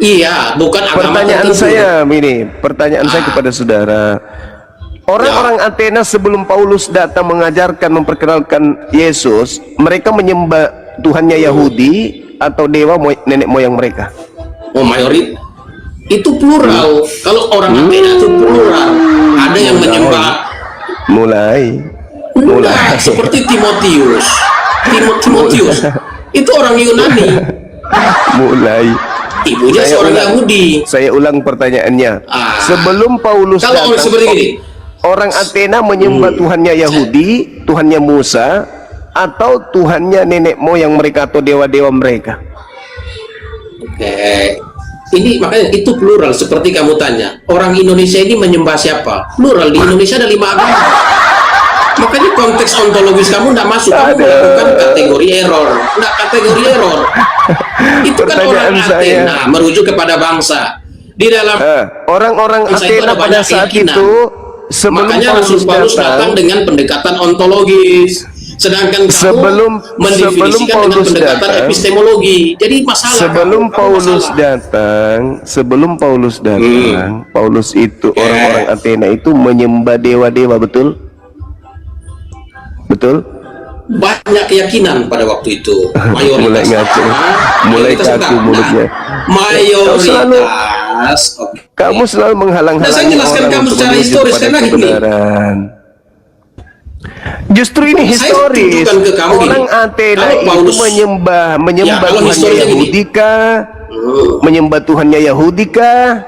Iya, bukan agama Pertanyaan tertentu. saya ini, pertanyaan saya kepada saudara. Orang-orang Athena sebelum Paulus datang mengajarkan, memperkenalkan Yesus, mereka menyembah Tuhannya Yahudi atau dewa nenek moyang mereka? Oh, mayoritas itu plural. Kalau orang Athena itu plural. Ada yang menyembah Mulai. enggak, seperti Timotius. Timotius itu orang Yunani. Mulai. Ibunya seorang Yahudi. Saya ulang pertanyaannya. Sebelum Paulus Kalau orang datang, seperti ini, orang Athena menyembah Tuhannya Yahudi, Tuhannya Musa, atau Tuhannya nenek moyang mereka atau dewa-dewa mereka? ini makanya itu plural. Seperti kamu tanya, orang Indonesia ini menyembah siapa? Plural. Di Indonesia ada 5 agama. Makanya konteks ontologis kamu tidak masuk. Kamu melakukan kategori error. Tidak kategori error. Itu kan orang Athena merujuk kepada bangsa. Di dalam orang-orang Athena pada saat itu, sebelum makanya Rasul Paulus datang dengan pendekatan ontologis, sedangkan kamu mendefinisikan dengan pendekatan epistemologi. Jadi masalah sebelum Paulus datang, Paulus itu orang-orang Athena itu menyembah dewa-dewa, betul? Betul? Banyak keyakinan pada waktu itu. Mulai ngaco, mulai kaku mulutnya. Mayoritas. Kamu selalu menghalang-halangi saya jelaskan kamu secara historis karena gini. Justru ini historis. Orang Athena itu menyembah Tuhannya Yahudi kah? Menyembah Tuhannya Yahudi kah?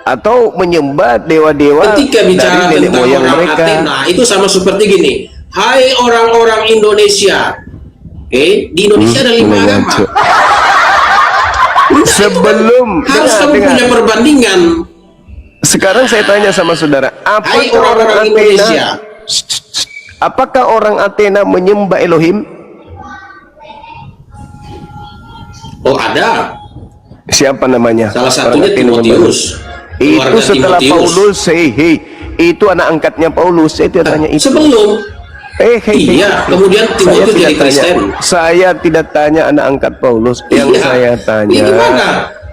Atau menyembah dewa-dewa ketika bicara dari nenek tentang moyang orang mereka? Athena itu sama seperti gini. Hai orang-orang Indonesia. Di Indonesia ada 5 agama. Sebelum harus kamu punya perbandingan. Sekarang saya tanya sama saudara, apakah orang-orang Indonesia, apakah orang Athena menyembah Elohim? Oh, ada. Siapa namanya? Salah satunya Timotius. Itu setelah Paulus. Itu anak angkatnya Paulus. Saya tidak tanya itu. Sebelum. Iya, kemudian Timotius jadi Kristen. Saya tidak tanya anak angkat Paulus. Yang saya tanya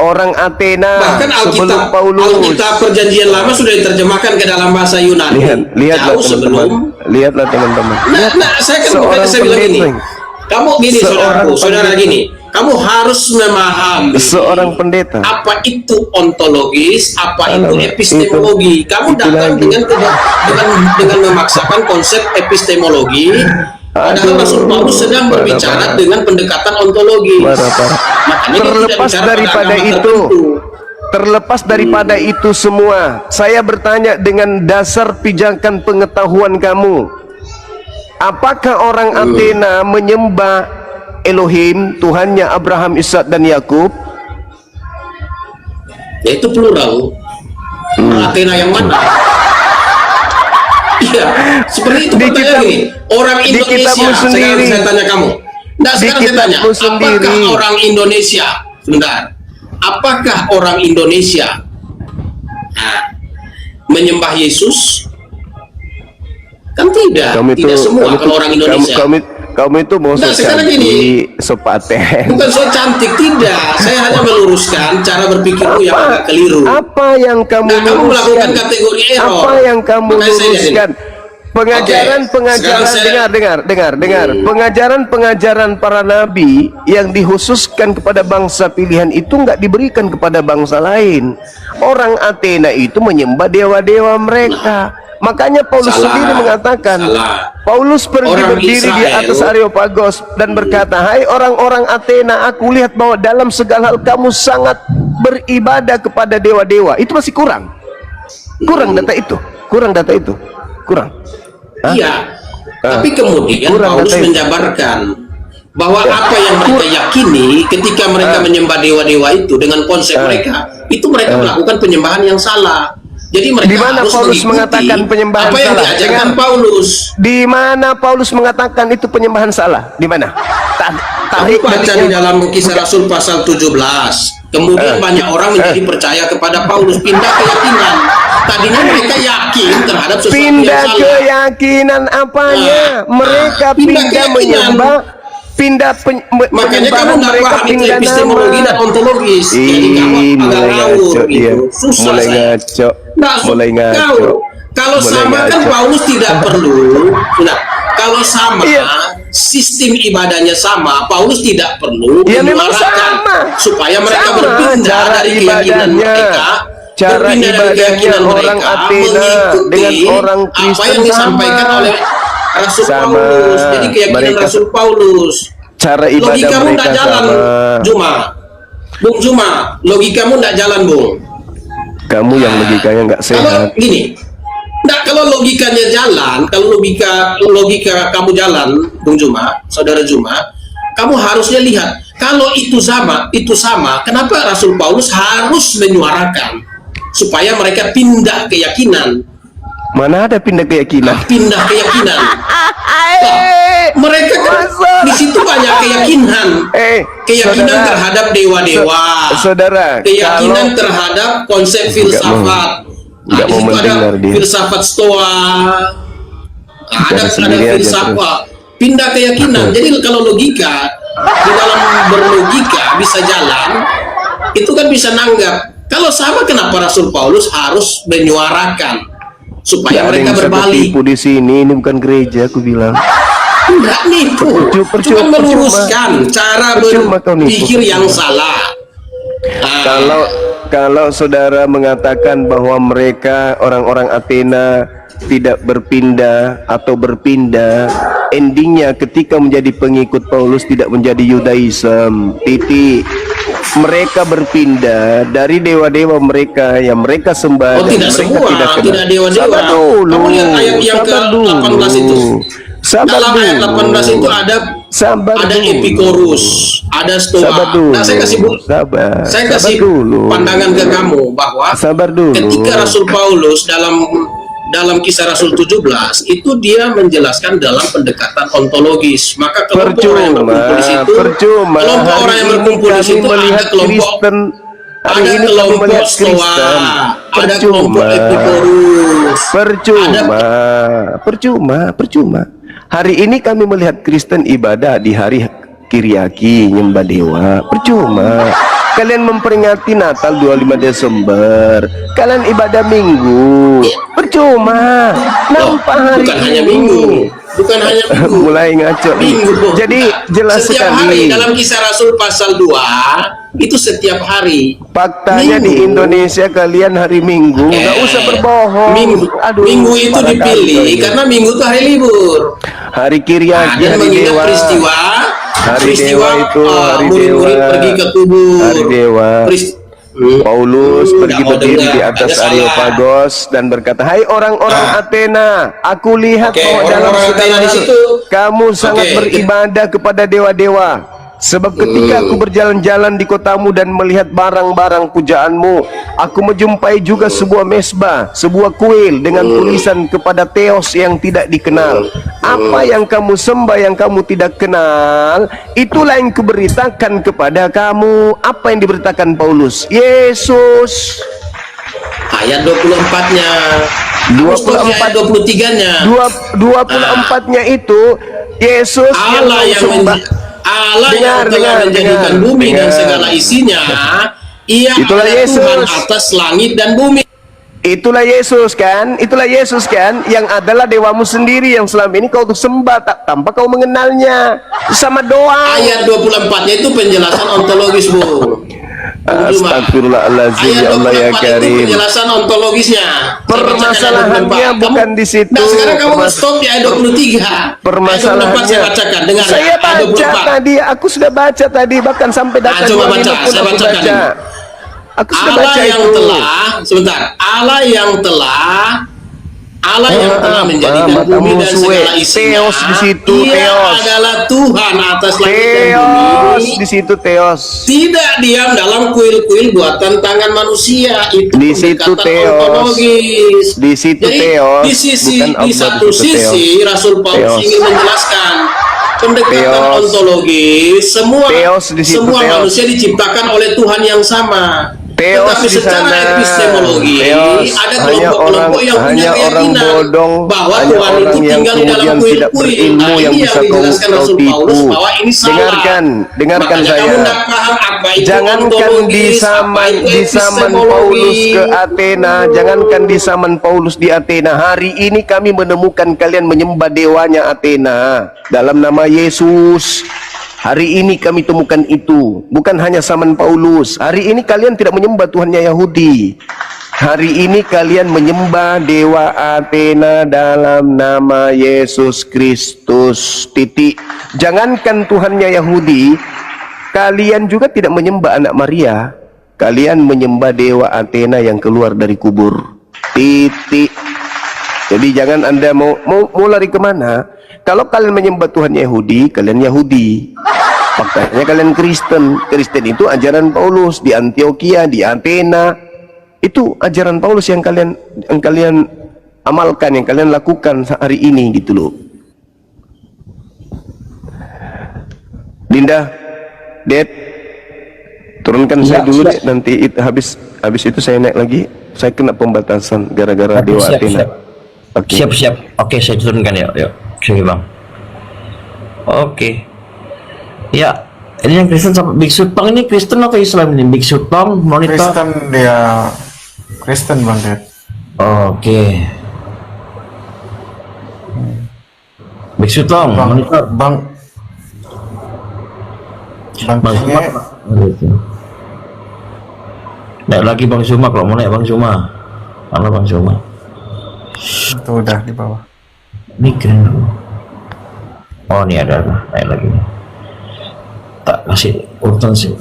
orang Athena bahkan sebelum Paulus. Alkitab Perjanjian Lama sudah diterjemahkan ke dalam bahasa Yunani. Lihatlah teman-teman. Lihatlah teman-teman. Saya bilang gini. Kamu gini, saudara gini. Kamu harus memahami seorang pendeta apa itu ontologis, apa itu epistemologi. Kamu datang dengan memaksakan konsep epistemologi, padahal Rasul Paulus sedang berbicara dengan pendekatan ontologi. Terlepas daripada itu semua, saya bertanya dengan dasar pijakan pengetahuan kamu, apakah orang Athena menyembah Elohim, Tuhannya Abraham, Ishak dan Yakub? Ya itu plural. Athena yang mana? Iya, seperti itu pertanyaan ini. Orang Indonesia, sekarang saya tanya kamu. Nah, sekarang saya tanya, apakah orang Indonesia, sebentar, apakah orang Indonesia menyembah Yesus? Kan tidak, tidak semua kalau orang Indonesia. Kamu itu mau sepaten. Bukan so cantik, tidak. Saya hanya meluruskan cara berpikirmu yang agak keliru. Apa yang kamu luruskan? Kamu melakukan kategori error. Apa yang kamu luruskan? Pengajaran para nabi yang dikhususkan kepada bangsa pilihan itu nggak diberikan kepada bangsa lain. Orang Athena itu menyembah dewa-dewa mereka. Makanya Paulus sendiri mengatakan, Paulus pergi berdiri di atas Areopagos dan berkata, hai orang-orang Athena, aku lihat bahwa dalam segala hal kamu sangat beribadah kepada dewa-dewa. Itu masih kurang data itu. Iya, tapi kemudian Paulus menjabarkan bahwa apa yang mereka yakini ketika mereka menyembah dewa-dewa itu dengan konsep mereka, itu mereka melakukan penyembahan yang salah. Jadi mereka harus Paulus mengatakan penyembahan apa yang salah? diajarkan Paulus. Di mana Paulus mengatakan itu penyembahan salah? Di mana? Tarik baca di dalam Kisah Rasul pasal 17. Kemudian banyak orang menjadi percaya kepada Paulus, pindah keyakinan. Tadinya mereka yakin terhadap sesuatu yang salah. Pindah keyakinan apanya? Mereka pindah menyembah Makanya kamu nggak mereka paham itu pindah epistemologi nama. dan ontologis. Jadi kamu agak Mulai ngawur ngaco, gitu. iya. Susah Mulai saya. ngaco, Nggak, mulai ngaco. Kalau Mulai sama kan ngaco. Paulus tidak perlu. Nah, kalau sama, Iya. sistem ibadahnya sama, Paulus tidak perlu Ya, memang menyuarakan sama. supaya mereka Sama. berpindah Cara dari keyakinan ibadahnya. mereka, Cara berpindah dari ibadahnya keyakinan orang mereka, Athena mengikuti dengan orang apa Kristen yang disampaikan sama. oleh Rasul Sama. Paulus. Jadi keyakinan Mereka- Rasul Paulus. Cara ibadah Logikamu mereka tidak jalan, sama. Juma. Bung Juma, logikamu tidak jalan, Bung. Kamu yang logikanya nggak Kalau sehat. gini, nah, kalau logikanya jalan, kalau logika kamu jalan, Bung Juma, Saudara Juma, kamu harusnya lihat kalau itu sama, kenapa Rasul Paulus harus menyuarakan supaya mereka pindah keyakinan, Mana ada pindah keyakinan? Lah, mereka kan di situ banyak keyakinan, keyakinan saudara, terhadap dewa-dewa, saudara, keyakinan kalau terhadap konsep filsafat. nggak Di mau situ ada mendengar dia. filsafat Stoa, ada sendiri aja filsafat, pindah keyakinan. Jadi kalau logika di dalam berlogika bisa jalan, itu kan bisa nanggap. Kalau sama, kenapa Rasul Paulus harus menyuarakan supaya nggak ada mereka yang bisa berbalik? tertipu di sini. Ini bukan gereja, aku bilang. Enggak nipu, cuma meluruskan cara Percuma kau nipu. berpikir yang salah. Kalau saudara mengatakan bahwa mereka orang-orang Athena tidak berpindah atau berpindah, endingnya ketika menjadi pengikut Paulus tidak menjadi Yudaism. Titik. Mereka berpindah dari dewa-dewa mereka yang mereka sembah. Oh, tidak mereka semua, kenal. tidak dewa-dewa. Sabar dulu. Kamu lihat ayat yang sabar ke-18 itu. Sabar Dalam ayat dulu. 18 itu ada dulu. Epikorus, ada Stoa. Sabar dulu. Nah, saya kasih Sabar kasih dulu. pandangan ke kamu bahwa Sabar dulu. ketika Rasul Paulus dalam kisah Rasul 17 itu dia menjelaskan dalam pendekatan ontologis. Maka kelompok orang yang berkumpul di situ, kelompok orang yang berkumpul di situ ada kelompok Hari ini kami melihat Kristen. ada kelompok Epikorus, Percuma. Hari ini kami melihat Kristen ibadah di hari Kiriaki, nyembah dewa. Percuma. Kalian memperingati Natal 25 Desember. Kalian ibadah Minggu. Percuma. Nampak hari bukan ini. hanya Minggu. Mulai ngaco. Minggu. Jadi jelas setiap sekali. hari dalam kisah Rasul pasal 2 itu setiap hari. Faktanya di Indonesia kalian hari Minggu, nggak usah berbohong. Minggu itu pada dipilih kacau. karena Minggu itu hari libur. Hari Kiriaki, Dan hari mengingat dewa. Hari dewa itu hari murid-murid dewa. pergi ke kubur. Hari dewa. Paulus pergi nggak mau berdiri dengar. di atas Ada salah. Areopagos dan berkata, "Hai orang-orang Athena, aku lihat Oke, bahwa dalam orang-orang segala Athena di hal situ. kamu sangat Oke. beribadah kepada dewa-dewa. Sebab ketika aku berjalan-jalan di kotamu dan melihat barang-barang pujaanmu, aku menjumpai juga sebuah mesbah, sebuah kuil dengan tulisan kepada Theos yang tidak dikenal. Apa yang kamu sembah yang kamu tidak kenal, itulah yang kuberitakan kepada kamu." Apa yang diberitakan Paulus? Yesus. Ayat 24-nya. 24. 23-nya. 24-nya itu Yesus yang Allah yang sembah. Allah Dengar, yang telah menjadikan bumi dan segala isinya. Ia Itulah adalah Yesus. Tuhan atas langit dan bumi. Itulah Yesus kan yang adalah dewamu sendiri yang selama ini kau sembah tanpa kau mengenalnya, sama doa. Ayat 24-nya itu penjelasan ontologis, Bu. Astagfirullahaladzim, ya Allah ya itu Karim. penjelasan ontologisnya. Permasalahannya bukan di situ. Nah, sekarang kamu stop di ayat 23. Permasalahannya. Saya bacakan, dengar. Saya ayat baca 24. tadi, aku sudah baca tadi, bahkan sampai data coba 25 baca, pun saya aku bacakan baca. ini. Aku sudah Allah baca yang itu. telah, sebentar. Allah yang telah menjadikan bumi dan segala isinya. Theos di situ, Ia Theos. adalah Tuhan atas langit dan Theos bumi. di situ, Theos. Tidak diam dalam kuil-kuil buatan tangan manusia. Itu Di situ pendekatan Theos. ontologis. Di situ Jadi, Theos, di sisi bukan di Allah, satu di situ sisi Rasul Paulus Theos. ingin menjelaskan pendekatan Theos. ontologis. Semua Theos di situ, semua Theos. manusia diciptakan oleh Tuhan yang sama. Teos Tetapi di secara sana, epistemologi teos, ada hanya orang kelompok-kelompok yang punya orang keyakinan bodong, bahwa hanya Tuhan itu orang yang tinggal di dalam kemudian tidak kuil-kuil. berilmu Nah, yang ini bisa dijelaskan kau Rasul Paulus tipu. bahwa ini salah. Dengarkan Makanya saya. kamu tidak paham apa itu Jangankan di ontologis, apa zaman itu Paulus epistemologi. ke Athena, jangankan di zaman Paulus di Athena, hari ini kami menemukan kalian menyembah dewanya Athena dalam nama Yesus. Hari ini kami temukan itu, bukan hanya zaman Paulus. Hari ini kalian tidak menyembah Tuhannya Yahudi. Hari ini kalian menyembah dewa Athena dalam nama Yesus Kristus. Titik. Jangankan Tuhannya Yahudi, kalian juga tidak menyembah anak Maria. Kalian menyembah dewa Athena yang keluar dari kubur. Titik. Jadi jangan Anda mau lari kemana. Kalau kalian menyembah Tuhan Yahudi, kalian Yahudi. Faktanya kalian Kristen. Kristen itu ajaran Paulus di Antioquia, di Athena. Itu ajaran Paulus yang kalian amalkan, yang kalian lakukan hari ini gitu loh. Dinda, Dad, turunkan saya dulu deh, nanti habis itu saya naik lagi. Saya kena pembatasan gara-gara dewa Athena. Siap. Oke, saya turunkan ya. Yuk. Oke, Bang. Oke. Ya, ini yang Kristen sama Biksu Tong ini Kristen atau Islam ini? Biksu Tong monitor. Kristen, dia Kristen Bang Ded. Oke. Biksu Tong monitor. Bang Sumak. Naik lagi Bang Sumak, kalau mau naik Bang Suma. Mana Bang Suma? itu udah di bawah. Ini keren. Oh, ini ada naik lagi. Tak kasih urutan sih.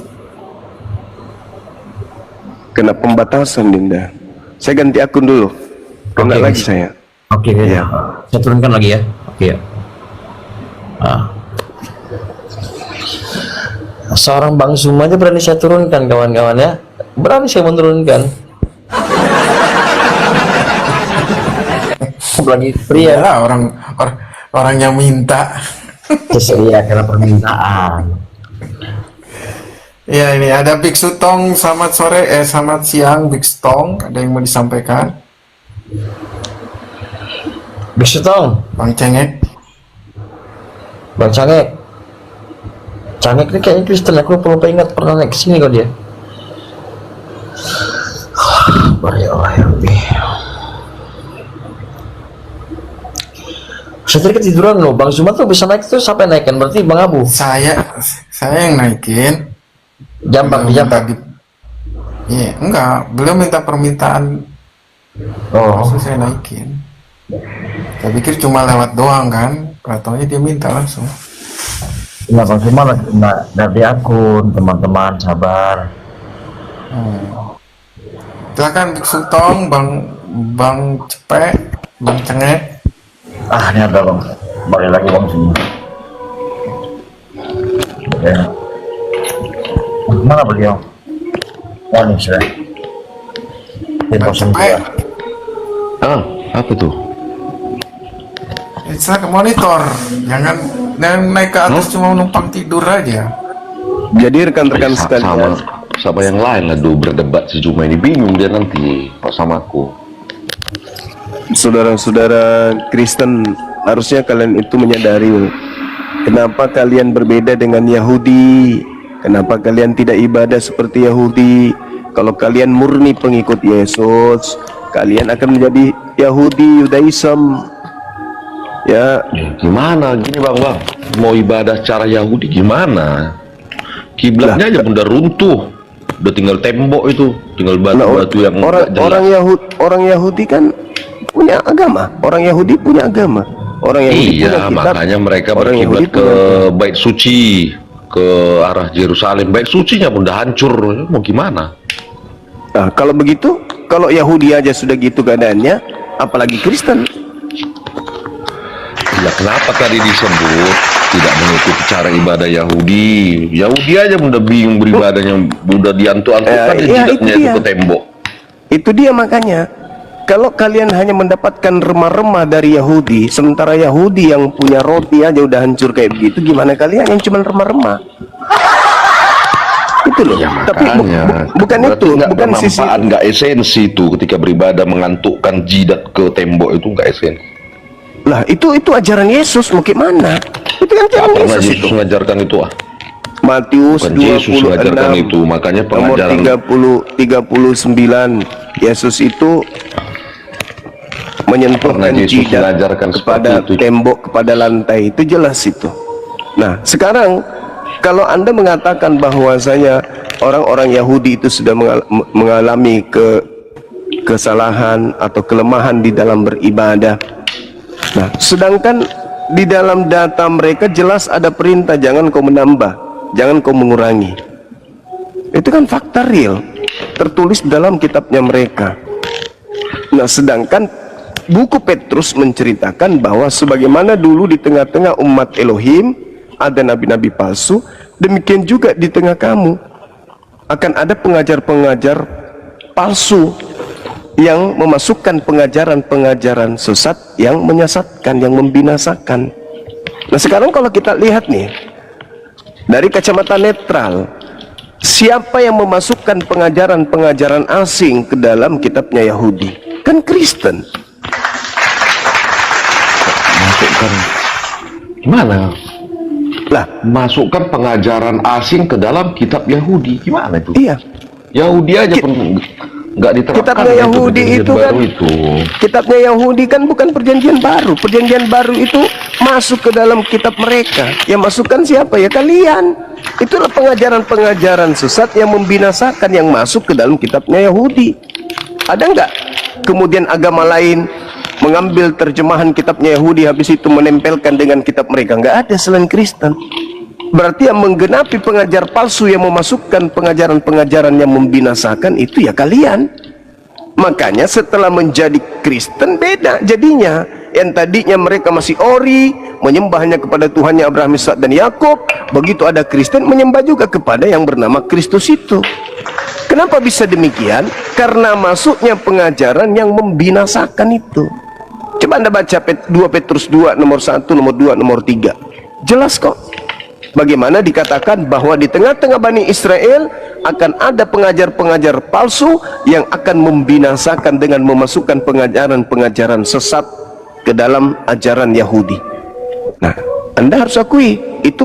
Kena pembatasan Dinda. Saya ganti akun dulu. Kena lagi guys. saya. Oke, Ya. saya turunkan lagi ya. Oke ya. Seorang Bang Suma aja berani saya turunkan, kawan-kawan ya. Berani saya menurunkan. Lagi pria Ya, orang yang minta. sesuai karena permintaan. Ya, ini ada Biksu Tong. Selamat sore, selamat siang Biksu Tong. Ada yang mau disampaikan? Bisa tahu, Bang Cengek. Bang Cangek. Cangek ini kayaknya Kristen, aku lupa ingat pernah naik kesini kok dia. Ya Allah ya Rabbi. Saya tadi ketiduran loh, Bang Zuma tuh bisa naik tuh sampai naikkan, berarti Bang Abu. Saya yang naikin. Jambak, Beliau dijambak. minta Iya, enggak. Beliau minta permintaan. Oh, Langsung saya naikin. Saya pikir cuma lewat doang kan. Katanya dia minta langsung. ya Bang Zuma lagi dari akun, teman-teman sabar. Silakan Biksu Tong, Bang Cepek, Bang Cengek. Ini ada Bang, balik lagi Bang Zuma. Oke. Mana beliau? Oh ini sudah. Bang Cepek. Apa tuh? Silakan monitor. Jangan naik ke atas cuma numpang tidur aja. Jadi rekan-rekan sekalian, sama yang lain lah dulu berdebat si Zuma ini, bingung dia nanti pas sama aku. saudara-saudara Kristen, harusnya kalian itu menyadari kenapa kalian berbeda dengan Yahudi, kenapa kalian tidak ibadah seperti Yahudi. Kalau kalian murni pengikut Yesus, kalian akan menjadi Yahudi, Yudaism. Ya, Gimana gini bang, mau ibadah secara Yahudi gimana? Kiblatnya aja udah runtuh, udah tinggal tembok itu, tinggal batu-batu yang orang Yahudi kan punya agama. Orang Yahudi punya agama. Orang Yahudi punya Iya, kitab. makanya mereka Orang Yahudi berkiblat ke bait suci, ke arah Yerusalem. Bait sucinya pun udah hancur, mau gimana? Nah, kalau begitu, kalau Yahudi aja sudah gitu keadaannya, apalagi Kristen. Ya kenapa tadi disebut tidak mengikuti cara ibadah Yahudi? Yahudi aja udah bingung beribadahnya, udah diantuk-antukkan jidatnya itu ke tembok. Itu dia makanya. Kalau kalian hanya mendapatkan remah-remah dari Yahudi, sementara Yahudi yang punya roti aja udah hancur kayak begitu, gimana kalian yang cuma remah-remah? itu loh. Ya Tapi makanya. bukan Berarti itu, nggak bukan ada sisi. manfaat, nggak esensi itu ketika beribadah mengantukkan jidat ke tembok itu nggak esensi. Lah itu ajaran Yesus, mau gimana? Itu kan Nggak ajaran pernah Yesus Yesus itu. mengajarkan itu Matius Bukan Yesus mengajarkan 26 itu, makanya nomor pengajaran 39, Yesus itu menyentuhkan Pernah Yesus jidat mengajarkan kepada seperti itu. tembok, kepada lantai, itu jelas itu. Nah sekarang kalau Anda mengatakan bahwasanya orang-orang Yahudi itu sudah mengalami kesalahan atau kelemahan di dalam beribadah, nah sedangkan di dalam data mereka jelas ada perintah, jangan kau menambah, jangan kau mengurangi. Itu kan fakta real, tertulis dalam kitabnya mereka. Nah sedangkan buku Petrus menceritakan bahwa sebagaimana dulu di tengah-tengah umat Elohim ada nabi-nabi palsu, demikian juga di tengah kamu akan ada pengajar-pengajar palsu yang memasukkan pengajaran-pengajaran sesat yang menyesatkan, yang membinasakan. Nah sekarang kalau kita lihat nih dari kacamata netral, siapa yang memasukkan pengajaran-pengajaran asing ke dalam kitabnya Yahudi? Kan Kristen. masukkan gimana? Lah, Masukkan pengajaran asing ke dalam kitab Yahudi gimana itu? iya. Yahudi aja pun nggak diterapkan Kitabnya Yahudi perjanjian itu kan, baru itu. kitabnya Yahudi kan bukan perjanjian baru. Perjanjian baru itu masuk ke dalam kitab mereka. Yang masukkan siapa? Ya kalian. Itulah pengajaran-pengajaran sesat yang membinasakan yang masuk ke dalam kitabnya Yahudi. Ada nggak kemudian agama lain mengambil terjemahan kitabnya Yahudi habis itu menempelkan dengan kitab mereka? Nggak ada selain Kristen. Berarti yang menggenapi pengajar palsu yang memasukkan pengajaran-pengajaran yang membinasakan itu ya kalian. Makanya setelah menjadi Kristen beda jadinya. Yang tadinya mereka masih ori, menyembahnya kepada Tuhannya Abraham, Ishak dan Yakub. Begitu ada Kristen menyembah juga kepada yang bernama Kristus itu. Kenapa bisa demikian? Karena masuknya pengajaran yang membinasakan itu. Coba Anda baca 2 Petrus 2 nomor 1, nomor 2, nomor 3. Jelas kok. Bagaimana dikatakan bahwa di tengah-tengah Bani Israel akan ada pengajar-pengajar palsu yang akan membinasakan dengan memasukkan pengajaran-pengajaran sesat ke dalam ajaran Yahudi. Nah, Anda harus akui itu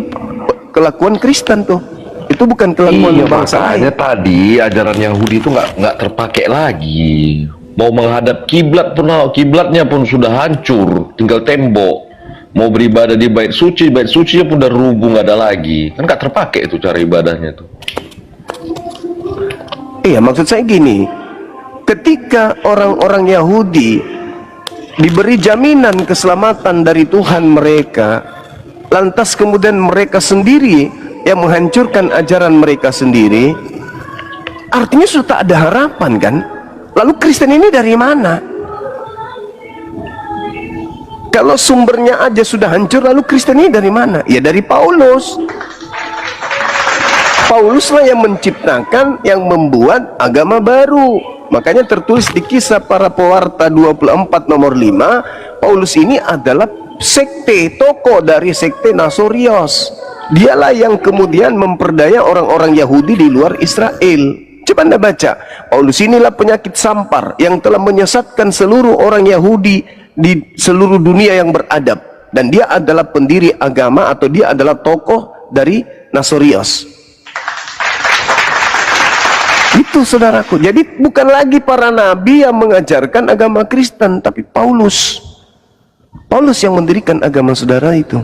kelakuan Kristen tuh. Itu bukan kelakuan Iya, bangsa lain. makanya tadi ajaran Yahudi itu nggak terpakai lagi. Mau menghadap kiblatnya pun sudah hancur, tinggal tembok. Mau beribadah di bait suci pun udah rubuh, nggak ada lagi. Kan nggak terpakai itu cara ibadahnya tuh. Iya, maksud saya gini, ketika orang-orang Yahudi diberi jaminan keselamatan dari Tuhan mereka, lantas kemudian mereka sendiri yang menghancurkan ajaran mereka sendiri, artinya sudah tak ada harapan kan? Lalu Kristen ini dari mana? Kalau sumbernya aja sudah hancur, lalu Kristen ini dari mana? Ya dari Paulus. Pauluslah yang menciptakan, yang membuat agama baru. Makanya tertulis di Kisah Para Pewarta 24 nomor 5, Paulus ini adalah sekte, tokoh dari sekte Nasorios. Dialah yang kemudian memperdaya orang-orang Yahudi di luar Israel. Coba Anda baca, Paulus inilah penyakit sampar yang telah menyesatkan seluruh orang Yahudi di seluruh dunia yang beradab, dan dia adalah pendiri agama atau dia adalah tokoh dari Nasorios. Itu saudaraku. Jadi bukan lagi para nabi yang mengajarkan agama Kristen, tapi Paulus yang mendirikan agama saudara itu.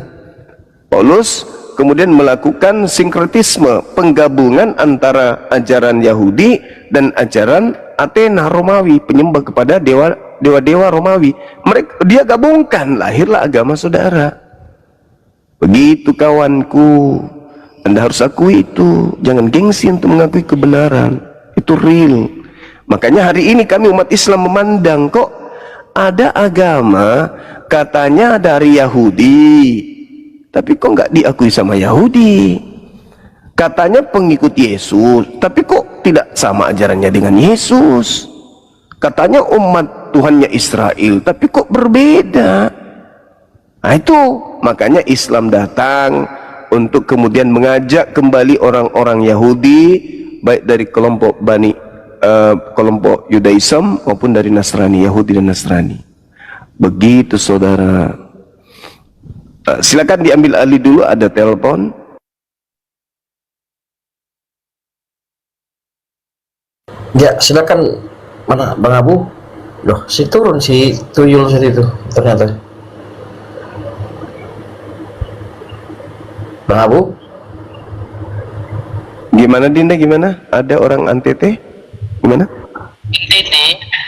Paulus kemudian melakukan sinkretisme, penggabungan antara ajaran Yahudi dan ajaran Athena Romawi, penyembah kepada dewa-dewa Romawi. Dia gabungkan, lahirlah agama saudara. Begitu kawanku, Anda harus akui itu. Jangan gengsi untuk mengakui kebenaran. Itu real. Makanya hari ini kami umat Islam memandang, kok ada agama katanya dari Yahudi, tapi kok nggak diakui sama Yahudi. Katanya pengikut Yesus, tapi kok tidak sama ajarannya dengan Yesus. Katanya umat Tuhannya Israel, tapi kok berbeda. Nah itu makanya Islam datang untuk kemudian mengajak kembali orang-orang Yahudi baik dari kelompok kelompok Yudaism maupun dari Nasrani, Yahudi dan Nasrani. Begitu saudara. Silakan diambil alih dulu, ada telepon. Ya, silakan. Mana Bang Abu? Loh, si turun si tuyul itu ternyata. Bang Abu? Gimana Dinda, gimana? Ada orang NTT? Gimana? NTT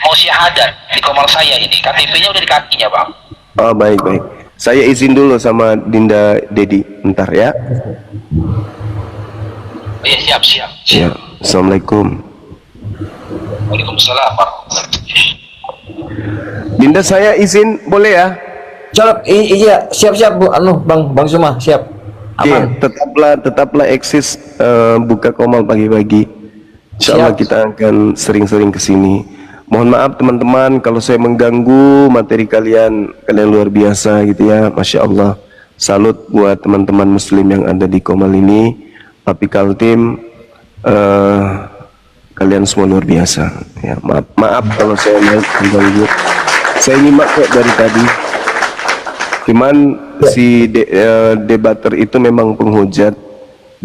mau syahadat di Komal saya ini, KTP-nya udah di kakinya bang. Oh baik. Saya izin dulu sama Dinda Dedi, bentar ya. Oh, iya siap. Ya, Assalamualaikum. Waalaikumsalam bang. Dinda, saya izin, boleh ya? Iya, siap Bu. Bang Suma, siap. Oke, Aman. tetaplah eksis buka Komal pagi-pagi. Insyaallah Siap. kita akan sering-sering kesini. Mohon maaf teman-teman kalau saya mengganggu materi kalian luar biasa gitu ya. Masya Allah. Salut buat teman-teman Muslim yang ada di Komal ini. Papi Kaltim, kalian semua luar biasa. Ya, maaf kalau saya mengganggu. Saya nyimak kok dari tadi. Cuman si debater itu memang penghujat.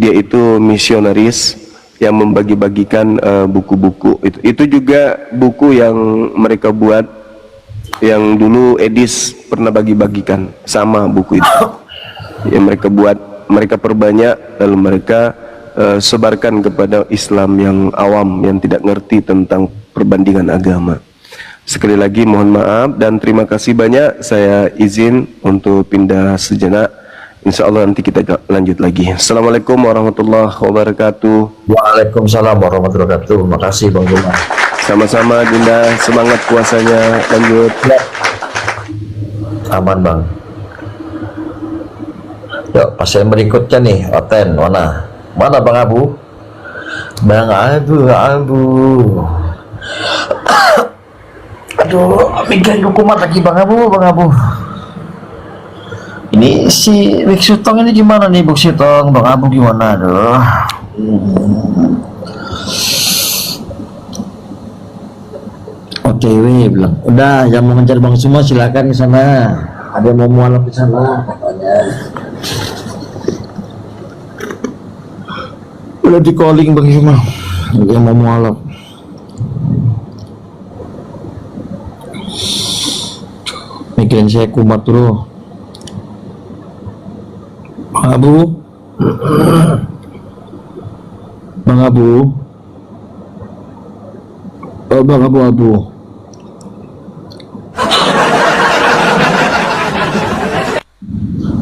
Dia itu misionaris yang membagi-bagikan buku-buku. Itu juga buku yang mereka buat, yang dulu Edis pernah bagi-bagikan, sama buku itu yang mereka buat, mereka perbanyak lalu mereka sebarkan kepada Islam yang awam, yang tidak ngerti tentang perbandingan agama. Sekali lagi mohon maaf dan terima kasih banyak. Saya izin untuk pindah sejenak. Insya Allah nanti kita lanjut lagi. Assalamualaikum warahmatullahi wabarakatuh. Waalaikumsalam warahmatullahi wabarakatuh. Makasih Bang Suma. Sama-sama Dinda, semangat puasanya, lanjut. Aman Bang. Yuk, pasien berikutnya nih, Oten, mana Bang Abu? Bang Abu. Aduh, mikirin hukuman lagi Bang Abu. Ini si Bik Sutong ini gimana nih Bik Sutong? Bang Abu gimana? Aduh. OTW bilang, udah yang mau ngejar Bang Suma silakan ke sana. Ada yang mau mualaf di sana katanya. Udah di calling Bang Suma. Ada yang mau mualaf. Mikirin saya kumat dulu. Bang Abu. Bang Abu. Oh, Bang Abu.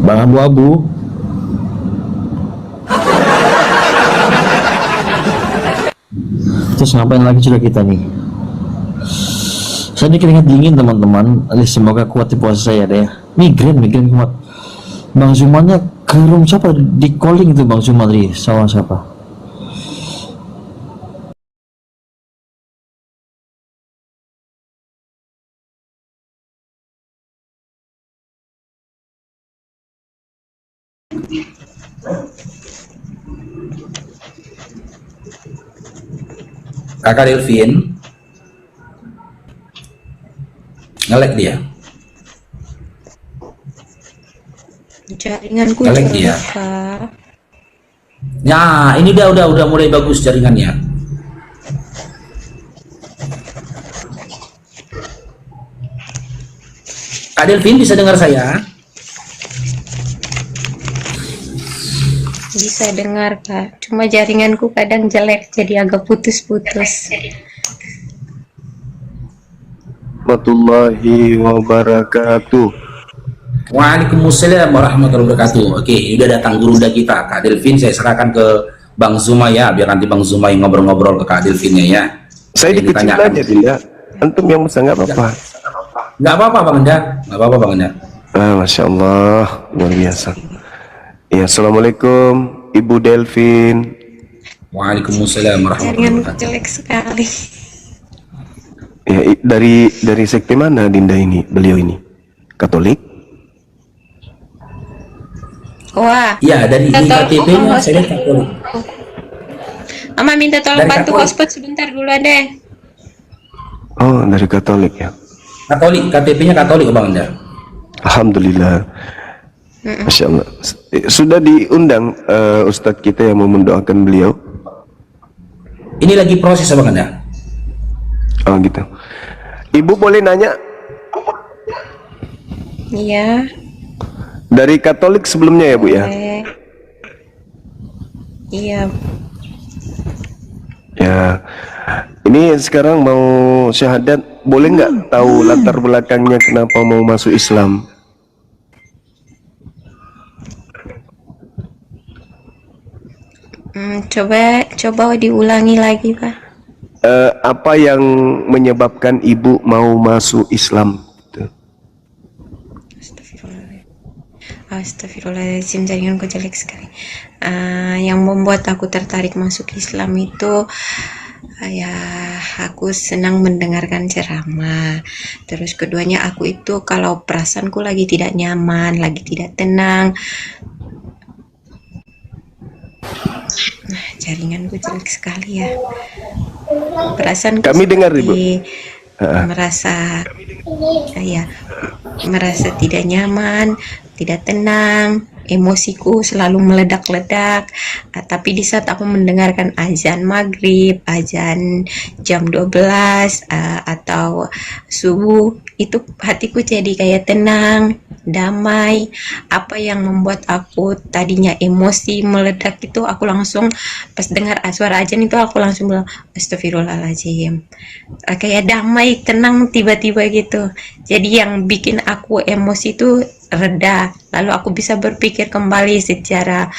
Bang Abu. Terus ngapain lagi sudah kita nih? Saya keringat dingin teman-teman. Semoga kuat di puasa saya deh. Migrain kuat. Bang Zumanya ke room siapa? Di calling itu Bang Zumandri sama siapa? Kakak Delvin ngelek dia. Jaringanku Ngelek jelek, dia. Kak. Nah, ini udah mulai bagus jaringannya. Kak Delvin bisa dengar saya? Bisa dengar, Kak. Cuma jaringanku kadang jelek, jadi agak putus-putus. Warahmatullahi wabarakatuh. Waalaikumsalam warahmatullahi wabarakatuh. Oke, udah datang guru kita, Kak Delvin. Saya serahkan ke Bang Zuma ya, biar nanti Bang Zuma yang ngobrol-ngobrol ke Kak Delvinnya ya. Saya Jadi dikecil ditanyakan. aja Dinda. Antum yang bisa nggak apa-apa. Nggak apa-apa Bang Enda, nggak apa-apa Bang Enda. Masya Allah, luar biasa. Ya, Assalamualaikum Ibu Delvin. Waalaikumsalam warahmatullahi Jaringanku wabarakatuh. jelek sekali. Ya, dari sekte mana Dinda ini? Beliau ini Katolik? Wah, Iya, dari di KTP-nya saya lihat Katolik. Mama minta tolong Dari bantu Katolik. hotspot sebentar dulu deh. Oh, dari Katolik ya. Katolik, KTP-nya Katolik Bang Anda. Alhamdulillah. Masya Allah. Sudah diundang Ustadz kita yang mau mendoakan beliau. Ini lagi proses Bang Anda. Oh gitu. Ibu boleh nanya, Iya. dari Katolik sebelumnya ya Bu ya? boleh. Iya. Ya. Ini sekarang mau syahadat, boleh nggak tahu latar belakangnya kenapa mau masuk Islam? Coba diulangi lagi, Pak. Apa yang menyebabkan ibu mau masuk Islam? Gitu. Astagfirullahaladzim, jaringanku jelek sekali. Yang membuat aku tertarik masuk Islam itu ya aku senang mendengarkan ceramah. Terus keduanya aku itu kalau perasaanku lagi tidak nyaman, lagi tidak tenang. Jaringanku jelek sekali ya. Perasaanku Kami dengar, Ibu. merasa merasa tidak nyaman, tidak tenang, emosiku selalu meledak-ledak. Tapi di saat aku mendengarkan azan maghrib, azan jam 12 atau subuh, itu hatiku jadi kayak tenang, damai. Apa yang membuat aku tadinya emosi meledak itu, aku langsung pas dengar suara azan itu aku langsung bilang astagfirullahaladzim. Kayak damai, tenang tiba-tiba gitu. Jadi yang bikin aku emosi itu reda, lalu aku bisa berpikir kembali secara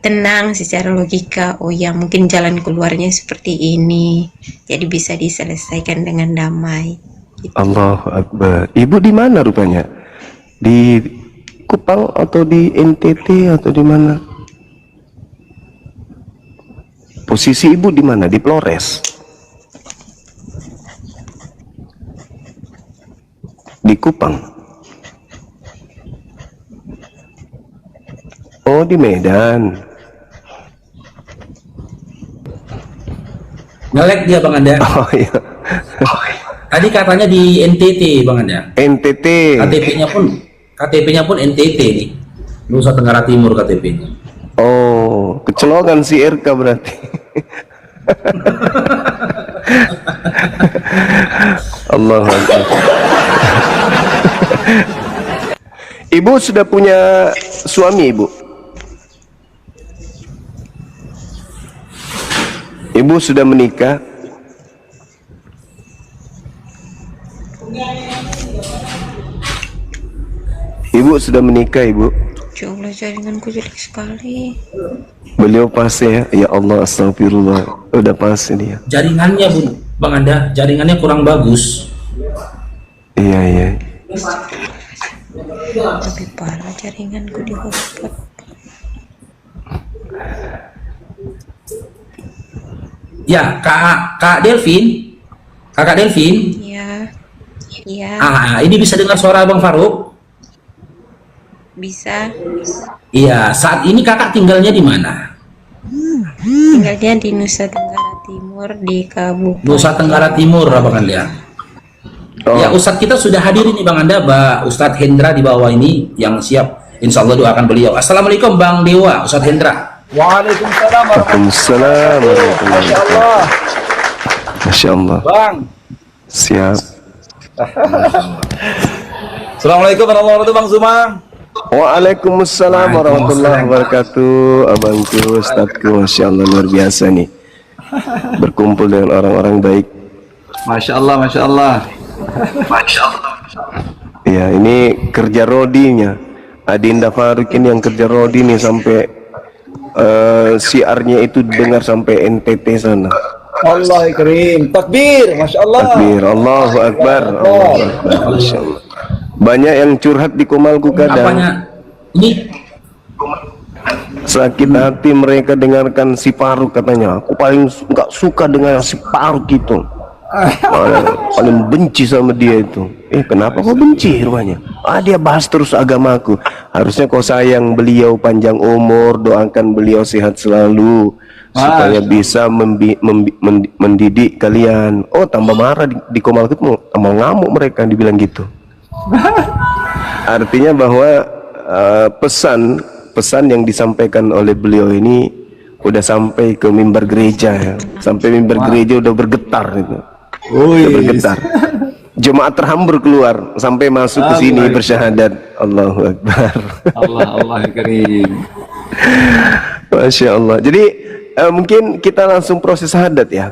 tenang, secara logika. Oh ya, mungkin jalan keluarnya seperti ini, jadi bisa diselesaikan dengan damai gitu. Allahu Akbar. Ibu di mana rupanya? Di Kupang atau di NTT atau di mana? Posisi ibu di mana? Di Flores? Di Kupang? Oh, di Medan. Ngelek dia Bang Anda. Oh iya. Tadi katanya di NTT Bang Anda. NTT. KTP-nya pun NTT nih. Nusa Tenggara Timur KTP-nya. Oh, kecolongan si RK berarti. Allahu Akbar. Ibu sudah punya suami, Ibu? Ibu sudah menikah? Ibu sudah menikah, Ibu? Ya Allah, jaringanku jelek sekali. Beliau pasti ya. Ya Allah, astagfirullah. Udah pasti dia. Jaringannya Bang Anda, jaringannya kurang bagus. Iya, iya. Lebih parah jaringanku di hotspot. Ya, Kak Delvin. Kakak Delvin. Iya. Iya, Ini bisa dengar suara Bang Faruk? bisa. Iya, saat ini kakak tinggalnya di mana? Tinggalnya di Nusa Tenggara Timur, di Kabupaten Nusa Tenggara Timur, Bang Anda. Oh. Ya, Ustadz kita sudah hadir ini Bang Anda, Ustadz Hendra di bawah ini yang siap. Insya Allah doakan beliau. Assalamualaikum Bang Dewa, Ustadz Hendra. Waalaikumsalam Waalaikumsalam warahmatullahi Masya Allah. wabarakatuh. Masya Allah. Bang. Siap. Assalamualaikum warahmatullahi wabarakatuh Bang Zuma. Waalaikumsalam warahmatullahi wabarakatuh. Abangku, Ustadku, Masya Allah, luar biasa nih. Berkumpul dengan orang-orang baik. Masya Allah, Masya Allah. Ya, ini kerja rodinya. Adinda Faruk ini yang kerja rodi nih sampai siarnya itu dengar sampai NTT sana. Allah karim. Takbir, Masya Allah. Takbir, Allahu Akbar, Allahu Akbar, Masya Allah. Banyak yang curhat di Komalku kadang. Apanya? Ini Sakit hati mereka dengarkan si Faruk katanya. Aku paling nggak suka dengan si Faruk itu. Paling benci sama dia itu. Kenapa kau benci rupanya? Dia bahas terus agamaku. Harusnya kau sayang beliau, panjang umur, doakan beliau sehat selalu supaya bisa mendidik kalian. Tambah marah di Komal Ketemu, tambah ngamuk mereka dibilang gitu. Artinya bahwa pesan yang disampaikan oleh beliau ini udah sampai ke mimbar gereja ya. Sampai mimbar gereja udah bergetar itu. Udah bergetar. Jemaat terhambur keluar sampai masuk ke sini bersyahadat. Allahu Akbar. Allah karim. Masya Allah. Jadi mungkin kita langsung proses syahadat ya.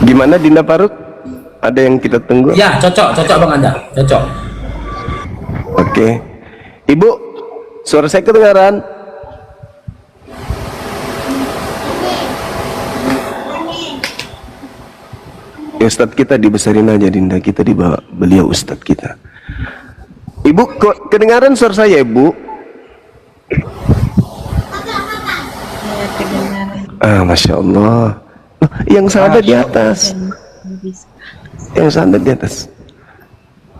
Gimana Dinda Faruk? Ada yang kita tunggu? Ya, cocok Bang Anda, cocok. Oke. Ibu, suara saya kedengaran? Ustadz kita dibesarin aja Dinda, kita dibawa beliau Ustadz kita. Ibu, kok kedengaran suara saya Ibu? Masya Allah. Yang sadar di atas. Yang sadar di atas.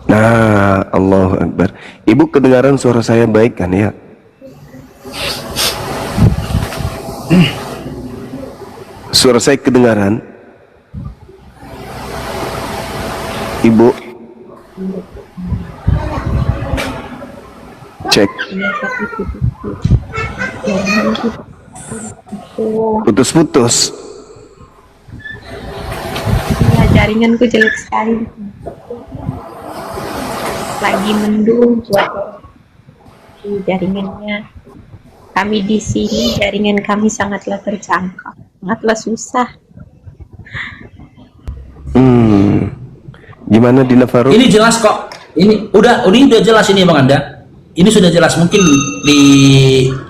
Nah, Allahu Akbar. Ibu kedengaran suara saya baik kan ya? Suara saya kedengaran? Ibu, cek. Putus-putus. Ya, jaringanku jelek sekali. Lagi mendung buat jaringannya. Kami di sini jaringan kami sangatlah terjangkau, sangatlah susah. Gimana Dinda Faruk? Ini jelas kok. Ini udah jelas ini Bang Anda. Ini sudah jelas, mungkin di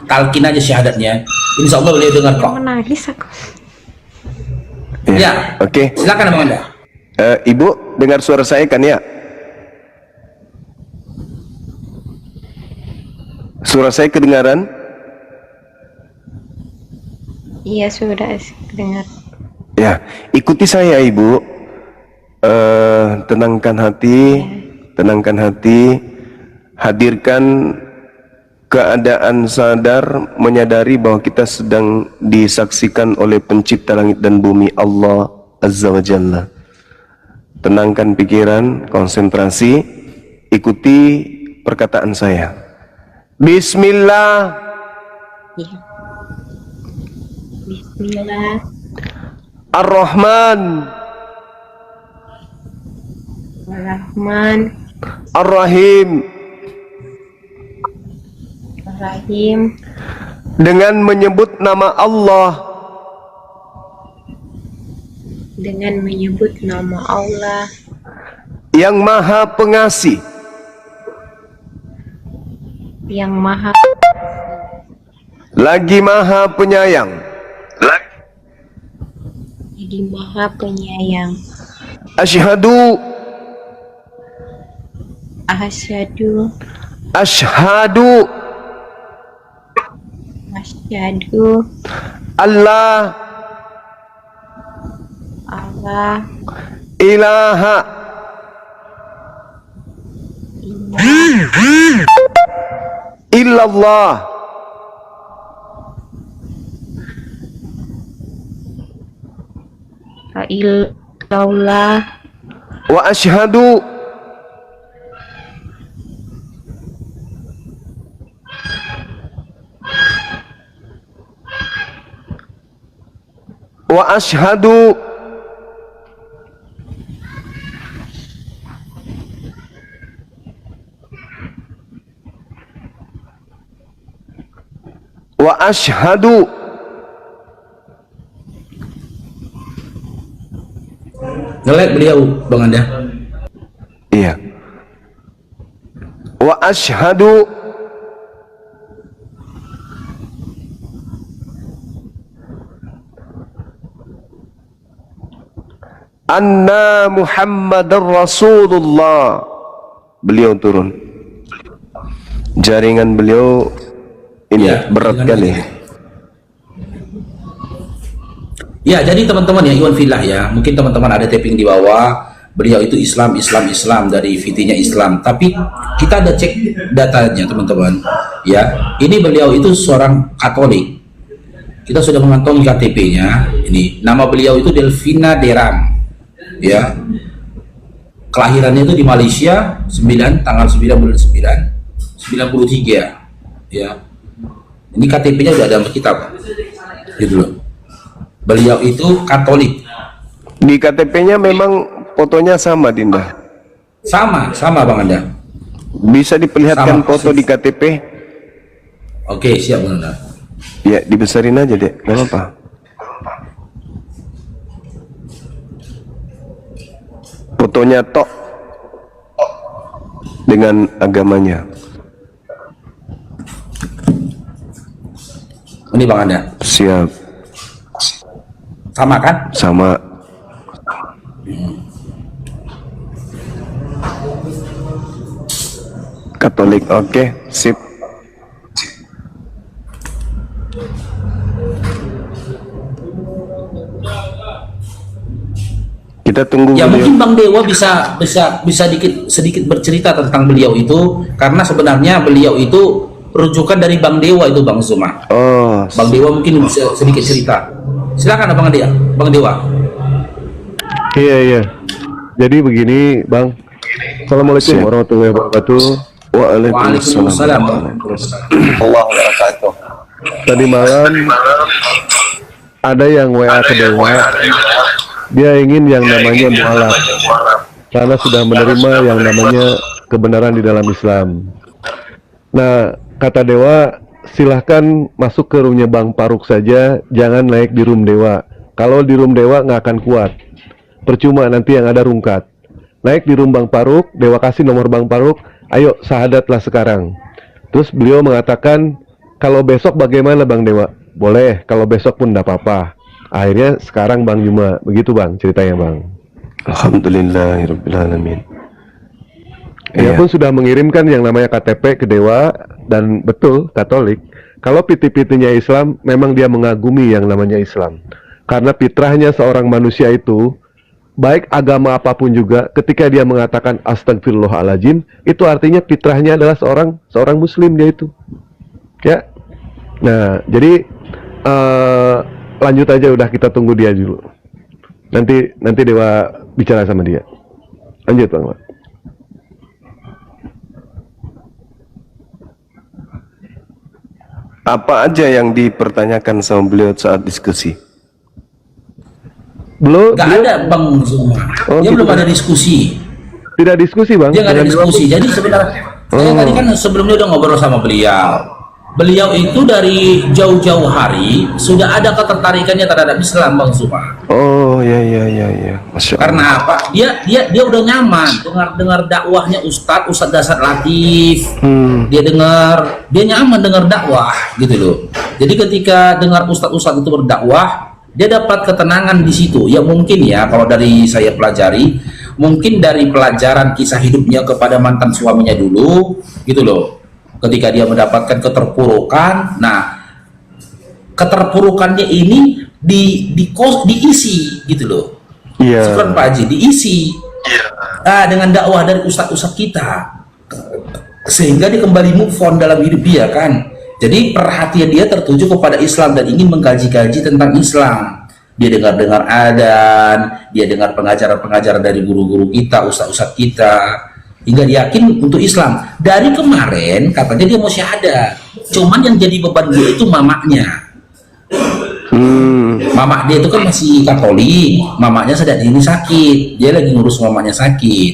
talkin aja syahadatnya. Insya Allah beliau dengar kok. Menangis aku. Ya. Oke. Silakan Bang Anda. Ibu dengar suara saya kan ya? Suara saya kedengaran? Iya, sudah dengar. Ya, ikuti saya Ibu. Tenangkan hati, hadirkan keadaan sadar, menyadari bahwa kita sedang disaksikan oleh pencipta langit dan bumi, Allah Azza wa Jalla. Tenangkan pikiran, konsentrasi, ikuti perkataan saya. Bismillah. Ya. Bismillah. Ar-Rahman. Ar-Rahman. Ar-Rahim. Ar-Rahim. Dengan menyebut nama Allah. Dengan menyebut nama Allah Yang Maha Pengasih. yang Maha Lagi Maha Penyayang. Lagi Maha Penyayang. Asyhadu. Asyhadu. Asyhadu. Asyhadu. Allah. Allah. Ilaha. Illallah. Illallah. Wa asyhadu wa asyhadu wa asyhadu Nge-lag beliau Bang Anda. Iya. Wa asyhadu anna Muhammadar Rasulullah. Beliau turun. Jaringan beliau ini Ya, berat jaringan kali. Ya, jadi teman-teman ya, Iwan Fillah ya, mungkin teman-teman ada tapping di bawah, beliau itu Islam dari VT-nya Islam. Tapi kita ada cek datanya teman-teman. Ya, ini beliau itu seorang Katolik. Kita sudah mengantongi KTP-nya. Ini nama beliau itu Delvina Deram. Ya, kelahirannya itu di Malaysia, tanggal 9 bulan 9 93. Ya, ini KTP-nya udah ada sama kita, Pak. Gitu loh. Beliau itu Katolik. Di KTP-nya memang fotonya sama, Dinda. Sama Bang Anda. Bisa diperlihatkan Sama, foto persis. di KTP? Oke, siap Bang Anda. Ya, dibesarin aja deh, gak apa-apa. Fotonya tok dengan agamanya. Ini Bang Anda. Siap. Sama kan? Sama. Katolik, oke, sip. Kita tunggu Ya beliau. mungkin Bang Dewa bisa sedikit bercerita tentang beliau itu, karena sebenarnya beliau itu rujukan dari Bang Dewa itu, Bang Zuma. Oh, Bang Dewa mungkin bisa sedikit cerita. Silakan Bang Dewa. Bang Dewa. Iya. Jadi begini, Bang. Assalamualaikum Siap. warahmatullahi wabarakatuh. Waalaikumsalam. Allah wabarakatuh. Tadi malam ada yang WA ke Dewa. Dia ingin yang namanya mualaf, karena sudah menerima yang namanya kebenaran di dalam Islam. Nah, kata Dewa, silahkan masuk ke roomnya Bang Faruk saja, jangan naik di room Dewa. Kalau di room Dewa nggak akan kuat, percuma nanti yang ada rungkat. Naik di room Bang Faruk, Dewa kasih nomor Bang Faruk, ayo sahadatlah sekarang. Terus beliau mengatakan, kalau besok bagaimana Bang Dewa? Boleh, kalau besok pun enggak apa-apa. Akhirnya sekarang Bang Juma, begitu Bang ceritanya Bang. Alhamdulillahirrahmanirrahim. Dia Iya. pun sudah mengirimkan yang namanya KTP ke Dewa, dan betul Katolik. Kalau piti-pitinya Islam, memang dia mengagumi yang namanya Islam. Karena fitrahnya seorang manusia itu, baik agama apapun juga, ketika dia mengatakan astagfirullahaladzim, itu artinya fitrahnya adalah seorang Muslim dia itu. Ya. Nah, jadi lanjut aja, udah kita tunggu dia dulu. Nanti Dewa bicara sama dia. Lanjut Bang. Apa aja yang dipertanyakan sama beliau saat diskusi? Gak ada Bang Zuma. Oh, Dia gitu, belum Bang. ada diskusi. Tidak diskusi Bang. Dia nggak ada Dengan Dewa diskusi. pun. Jadi sebenarnya saya tadi kan sebelumnya udah ngobrol sama beliau. Beliau itu dari jauh-jauh hari sudah ada ketertarikannya terhadap Islam, Bang Zuma. Oh, ya. Masya Allah. Karena apa? Dia udah nyaman dengar dakwahnya Ustadz Dasar Latif. Dia nyaman dengar dakwah gitu loh. Jadi ketika dengar Ustadz itu berdakwah, dia dapat ketenangan di situ. Ya mungkin ya, kalau dari saya pelajari, mungkin dari pelajaran kisah hidupnya kepada mantan suaminya dulu gitu loh. Ketika dia mendapatkan keterpurukan, nah keterpurukannya ini diisi gitu loh. Iya. Syukur Pak Haji, diisi dengan dakwah dari ustadz kita, sehingga dia kembali move on dalam hidup dia kan. Jadi perhatian dia tertuju kepada Islam dan ingin mengkaji-kaji tentang Islam. Dia dengar-dengar adzan, dia dengar pengajaran-pengajaran dari guru-guru kita, ustadz kita, hingga dia yakin untuk Islam. Dari kemarin katanya dia mau syahadat, cuman yang jadi beban dia itu mamaknya. Mamak dia itu kan masih Katolik, mamaknya sedang ini sakit, dia lagi ngurus mamaknya sakit.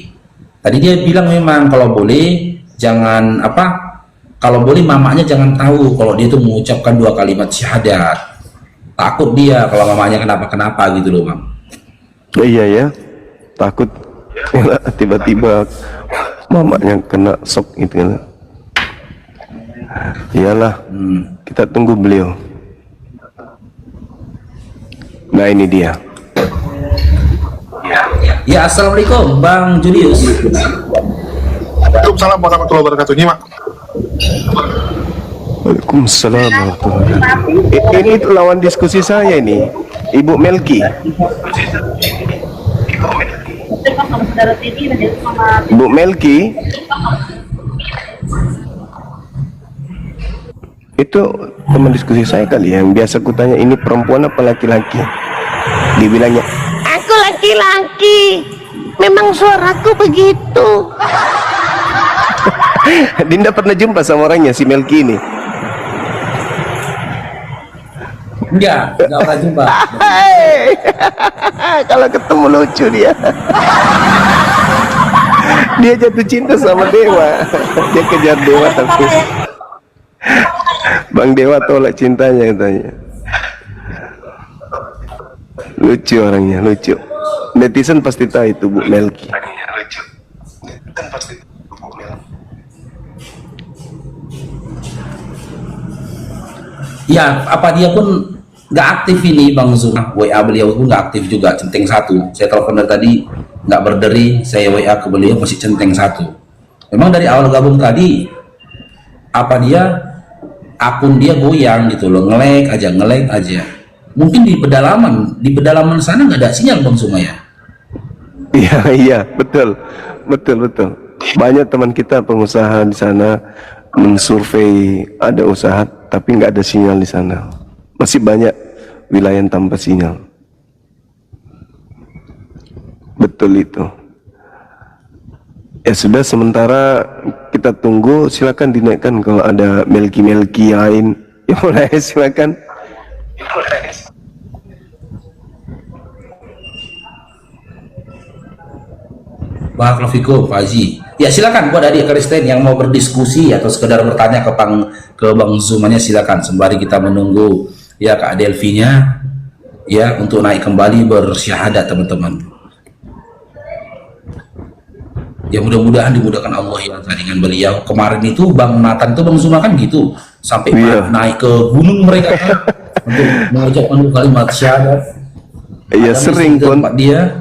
Tadi dia bilang memang kalau boleh jangan kalau boleh mamaknya jangan tahu kalau dia itu mengucapkan 2 kalimat syahadat. Takut dia kalau mamanya kenapa-kenapa gitu loh Bang. Iya ya, takut tiba-tiba mamanya kena shock gitu kan. Iyalah, kita tunggu beliau. Nah ini dia. Ya, assalamualaikum Bang Julius. Waalaikumsalam warahmatullahi wabarakatuh. Nyimak. Waalaikumsalam warahmatullahi wabarakatuh. Ini itu lawan diskusi saya ini, Ibu Melki. Bu Melki, itu teman diskusi saya kali yang biasa kutanya ini perempuan apa laki-laki. Dibilangnya, aku laki-laki, memang suaraku begitu. Dinda pernah jumpa sama orangnya si Melki ini? Enggak pernah jumpa. Kalau ketemu lucu dia. Dia jatuh cinta sama Dewa. Dia kejar Dewa tapi Bang Dewa tolak cintanya katanya. Lucu orangnya, lucu. Netizen pasti tahu itu Bu Melki. Ya, apa dia pun nggak aktif ini Bang Zul. WA beliau pun nggak aktif juga, centeng satu. Saya telepon dari tadi nggak berderi, saya WA ke beliau masih centeng satu. Memang dari awal gabung tadi, apa dia akun dia goyang gitu loh, nge-lag aja. Mungkin di pedalaman sana nggak ada sinyal Bang Sumaya. Iya, betul. Banyak teman kita pengusaha di sana mensurvei ada usaha tapi nggak ada sinyal di sana. Masih banyak wilayah yang tanpa sinyal. Betul itu. Ya sudah, sementara kita tunggu. Silakan dinaikkan kalau ada Melki lain. Ya mulai silakan. Barakallahu fikum, Pak Haji. Ya silakan buat adik Kristen yang mau berdiskusi atau sekedar bertanya ke Bang Zumanya, silakan sembari kita menunggu ya Kak Delvinya ya untuk naik kembali bersyahadat teman-teman. Ya mudah-mudahan dimudahkan Allah ya dengan beliau. Kemarin itu Bang Nathan itu Bang Zuma kan gitu sampai naik ke gunung mereka kan, untuk mengucapkan kalimat syahadat. Iya sering pun dia.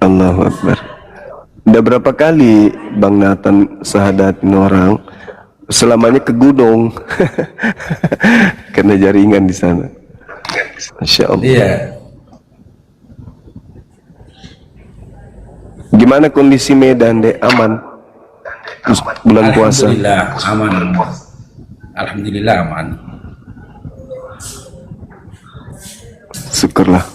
Allahu Akbar. Udah berapa kali Bang Nathan sahadatin orang, selamanya ke gunung karena jaringan di sana. Masya Allah. Iya. Gimana kondisi Medan dek? Aman? Bulan puasa. Alhamdulillah aman. Alhamdulillah aman. Syukurlah.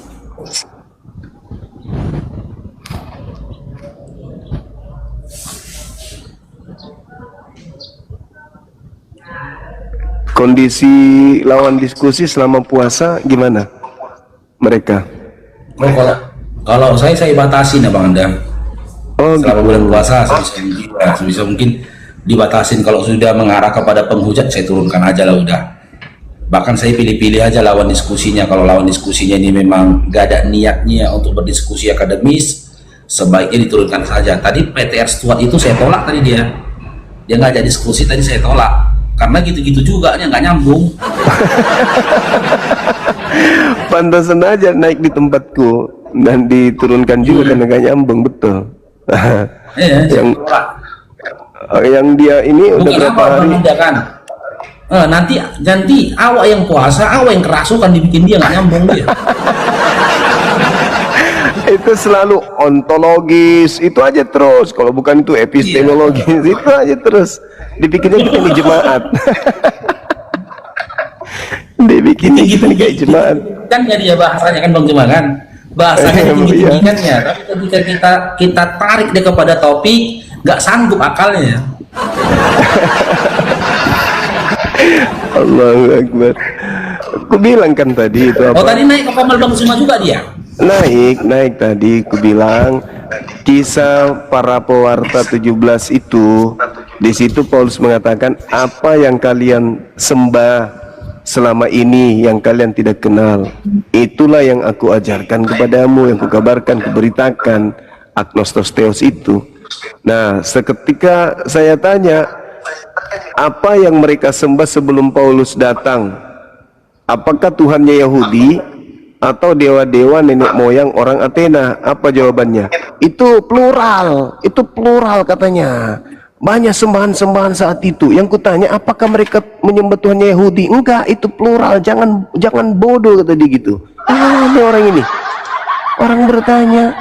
Kondisi lawan diskusi selama puasa gimana mereka? Oh, kalau saya batasin ya Bang Anda. Oh, selama gitu. bulan puasa sebisa mungkin dibatasin. Kalau sudah mengarah kepada penghujat saya turunkan aja lah udah. Bahkan saya pilih-pilih aja lawan diskusinya. Kalau lawan diskusinya ini memang gak ada niatnya untuk berdiskusi akademis, sebaiknya diturunkan saja. Tadi PTR Stuart itu saya tolak tadi dia ngajak diskusi tadi saya tolak. Karena gitu-gitu juga nih nggak nyambung. Pantasan aja naik di tempatku dan diturunkan juga karena nggak nyambung, betul. yang dia ini udah berapa hari? Kan? Nanti awak yang puasa, awak yang kerasukan dibikin dia nggak nyambung dia. Itu selalu ontologis, itu aja terus. Kalau bukan itu epistemologis, itu aja terus. Dibikinnya kita di jemaat. Dibikinnya kita kayak jemaat. Kan nggak dia bahasanya kan Bang Jemaah kan? Bahasanya tinggi-tinggikannya, tapi ketika kita tarik dia kepada topik, nggak sanggup akalnya. Allahu Akbar. Aku bilang kan tadi itu apa? Oh tadi naik ke kamar Bang Jemaah juga dia? Naik tadi ku bilang kisah para pewarta 17 itu. Di situ Paulus mengatakan apa yang kalian sembah selama ini yang kalian tidak kenal, itulah yang aku ajarkan kepadamu, yang kukabarkan, kuberitakan, agnostos theos itu. Nah, seketika saya tanya apa yang mereka sembah sebelum Paulus datang, apakah Tuhannya Yahudi atau dewa-dewa nenek moyang orang Athena? Apa jawabannya? Itu plural katanya. banyak sembahan-sembahan saat itu. Yang kutanya, apakah mereka menyembah Tuhan Yahudi? Enggak, itu plural. Jangan bodoh, kata dia gitu. Ini orang ini. Orang bertanya,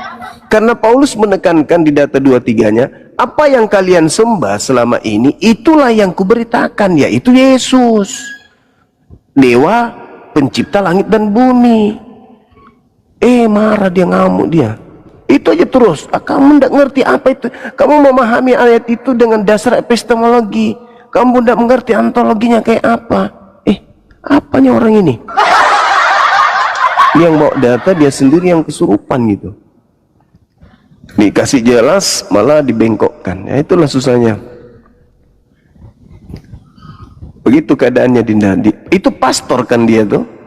karena Paulus menekankan di data 23-nya, apa yang kalian sembah selama ini, itulah yang kuberitakan, yaitu Yesus, Dewa pencipta langit dan bumi. Marah dia, ngamuk dia. Itu aja terus. Kamu tidak ngerti apa itu. Kamu memahami ayat itu dengan dasar epistemologi. Kamu tidak mengerti antologinya kayak apa. Apanya orang ini? Dia yang bawa data, dia sendiri yang kesurupan gitu. Dikasih jelas malah dibengkokkan. Ya itulah susahnya. Begitu keadaannya Dinda. Itu pastor kan dia tuh?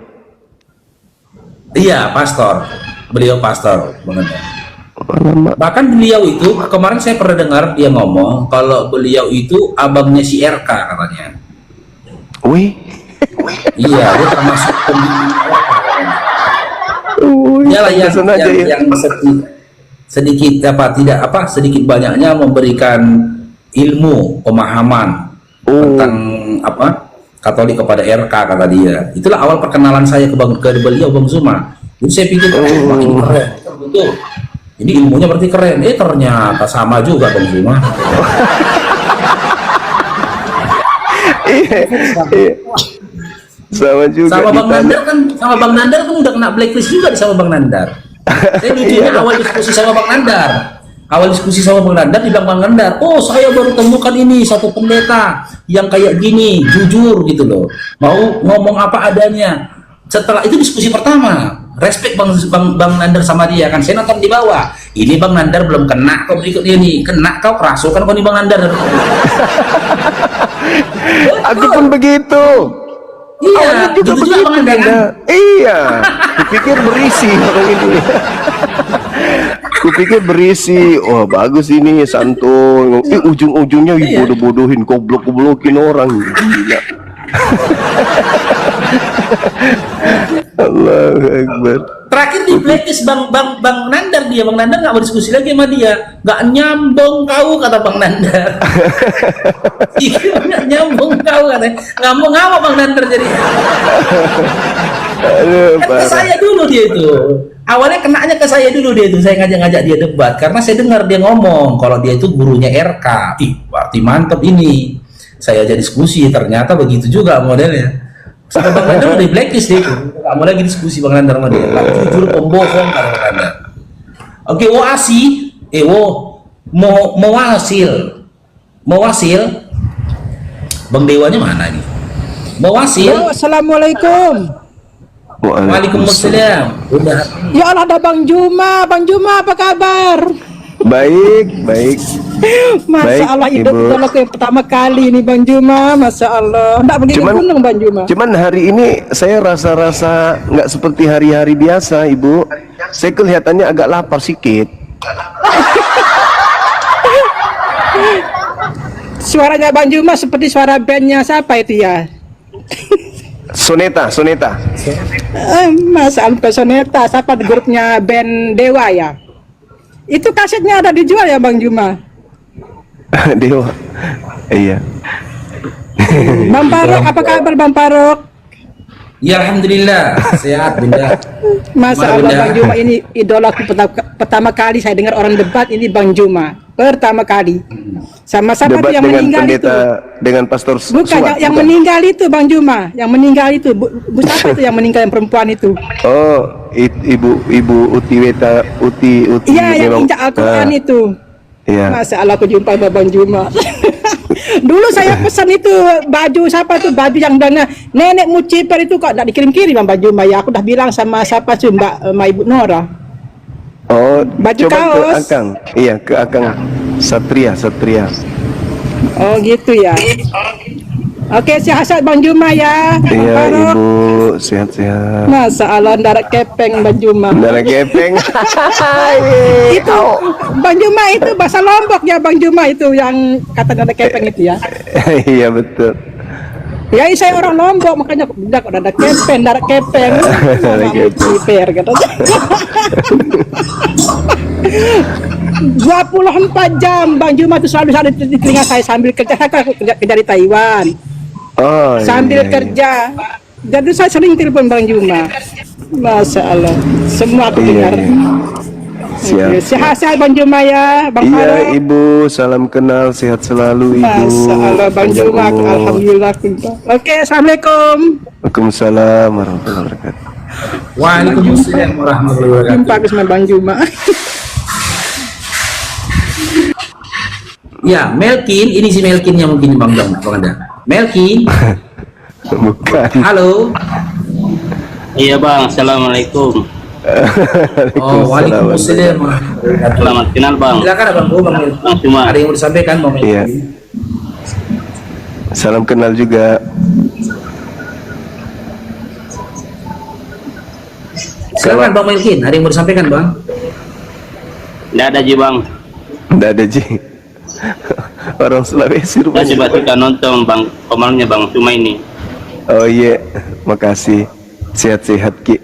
Iya, pastor. Beliau pastor, Bang Nandar. Bahkan beliau itu, kemarin saya pernah dengar dia ngomong kalau beliau itu abangnya si RK katanya. Wih. Iya, dia termasuk pembimbing RK katanya. Dialah yang sedikit banyaknya memberikan ilmu, pemahaman tentang Katolik kepada RK, kata dia. Itulah awal perkenalan saya ke beliau, Bang Zuma. Jadi saya pikir ini keren, betul. Ini ilmunya berarti keren. Ternyata sama juga, Bang Zuma. Sama juga. Sama Bang Nandar kan, udah kena blacklist juga sama Bang Nandar. Saya lucunya awal diskusi sama Bang Nandar, dibilang Bang Nandar, oh saya baru temukan ini satu pendeta yang kayak gini, jujur gitu loh, mau ngomong apa adanya. Setelah itu diskusi pertama, respect Bang Nandar sama dia kan, saya nonton di bawah. Ini Bang Nandar belum kena, kau berikutnya nih kena, kau kerasukan kau nih Bang Nandar. Aku pun begitu. Iya, juga begitu juga Bang Nandar kan? Iya, kupikir berisi orang ini. Kupikir berisi, wah bagus ini, santuy. Ujung-ujungnya bodoh-bodohin, goblok-goblokin orang. Gila. Allahu Akbar. Terakhir di blacklist Bang Nandar, Bang Nandar nggak berdiskusi lagi sama dia, nggak nyambung kau, kata Bang Nandar. Nggak nyambung kau, katanya, nggak mau ngapa Bang Nandar jadi. Kan ke saya dulu dia itu, awalnya kenanya ke saya dulu dia itu, saya ngajak dia debat karena saya dengar dia ngomong kalau dia itu gurunya RK. Berarti mantep ini. Saya aja diskusi, ternyata begitu juga modelnya. Sampai Bang Nandar udah di blacklist dia itu, nggak mau lagi diskusi Bang Nandar sama dia. Jujur pembohong kata Bang Nandar. Oke, mau hasil. Bang Dewanya mana nih? Mau hasil. Assalamualaikum. Waalaikumsalam. Udah. Ya Allah, ada Bang Juma apa kabar? Baik. Masya Allah, hidup tolok yang pertama kali ini Bang Juma, Masya Allah. Nggak begini gunung Bang Juma. Cuman hari ini saya rasa-rasa nggak seperti hari-hari biasa, Ibu. Saya kelihatannya agak lapar sedikit. Suaranya Bang Juma seperti suara bandnya siapa itu ya? Soneta. Masya Allah, Soneta, siapa grupnya band Dewa ya? Itu kasetnya ada dijual ya Bang Juma? Dewa. Iya. Bang Parok, apa kabar Bang Parok? Ya Alhamdulillah, sehat Bunda. Masya Allah, Bang Juma ini idolaku pertama kali saya dengar orang debat ini Bang Juma. Pertama kali. Sama siapa tuh yang meninggal itu? Dengan Pastor Bukan, yang meninggal itu Bang Juma. Yang meninggal itu, Bu siapa itu yang meninggal, yang perempuan itu? Oh, Ibu Uti. Iya, yang injak Al-Quran itu. Iya. Masya Allah, aku jumpa Bang Juma. Dulu saya pesan itu baju siapa tuh, baju yang dengan nenek Muciper itu kok tidak dikirim-kirim Bang Juma ya. Aku udah bilang sama siapa tuh Ibu Nora. Oh, baju coba kaos. ke Akang. Iya, ke Akang Satria. Oh gitu ya. Oke, sehat-sehat Bang Juma ya. Iya, Ibu, sehat-sehat. Masya Allah, darat kepeng Bang Juma. Darat kepeng. Itu Bang Juma itu bahasa Lombok ya Bang Juma itu yang kata darat kepeng itu ya. Iya betul. Ya saya orang Lombok makanya udah kok darat kepeng. 24 jam Bang Juma tuh selalu ada di telinga saya sambil kerja. Saya kan kerja di Taiwan. Oh, Sambil iya. kerja. Jadi saya sering telepon Bang Juma. Masya Allah. Semua aku dengar. Siap. Sehat-sehat Bang Juma ya, Bang Iya Faruk. Ibu, salam kenal, sehat selalu Ibu. Masya Allah Bang Panjang Juma, umur. alhamdulillah. Oke, assalamualaikum. Waalaikumsalam warahmatullahi wabarakatuh. Waalaikumsalam warahmatullahi wabarakatuh. Jumpa sama Bang Juma. Ya, Melkin, ini si Melkin yang mungkin Bang Anda. Melkin, Bukan. halo. Iya bang, assalamualaikum. Oh, waalaikumsalam. Selamat kenal bang. Silakan Bang Melkin. Bang cuma Ada yang mau disampaikan Bang Melkin? Iya. Salam kenal juga. Silakan Bang Melkin, ada yang mau disampaikan Bang? tidak ada ji bang. Nggak ada Ji. Orang Sulawesi Saya rupanya. coba suka nonton bang komalnya bang cuma ini. Oh iya, makasih. Sehat-sehat Ki.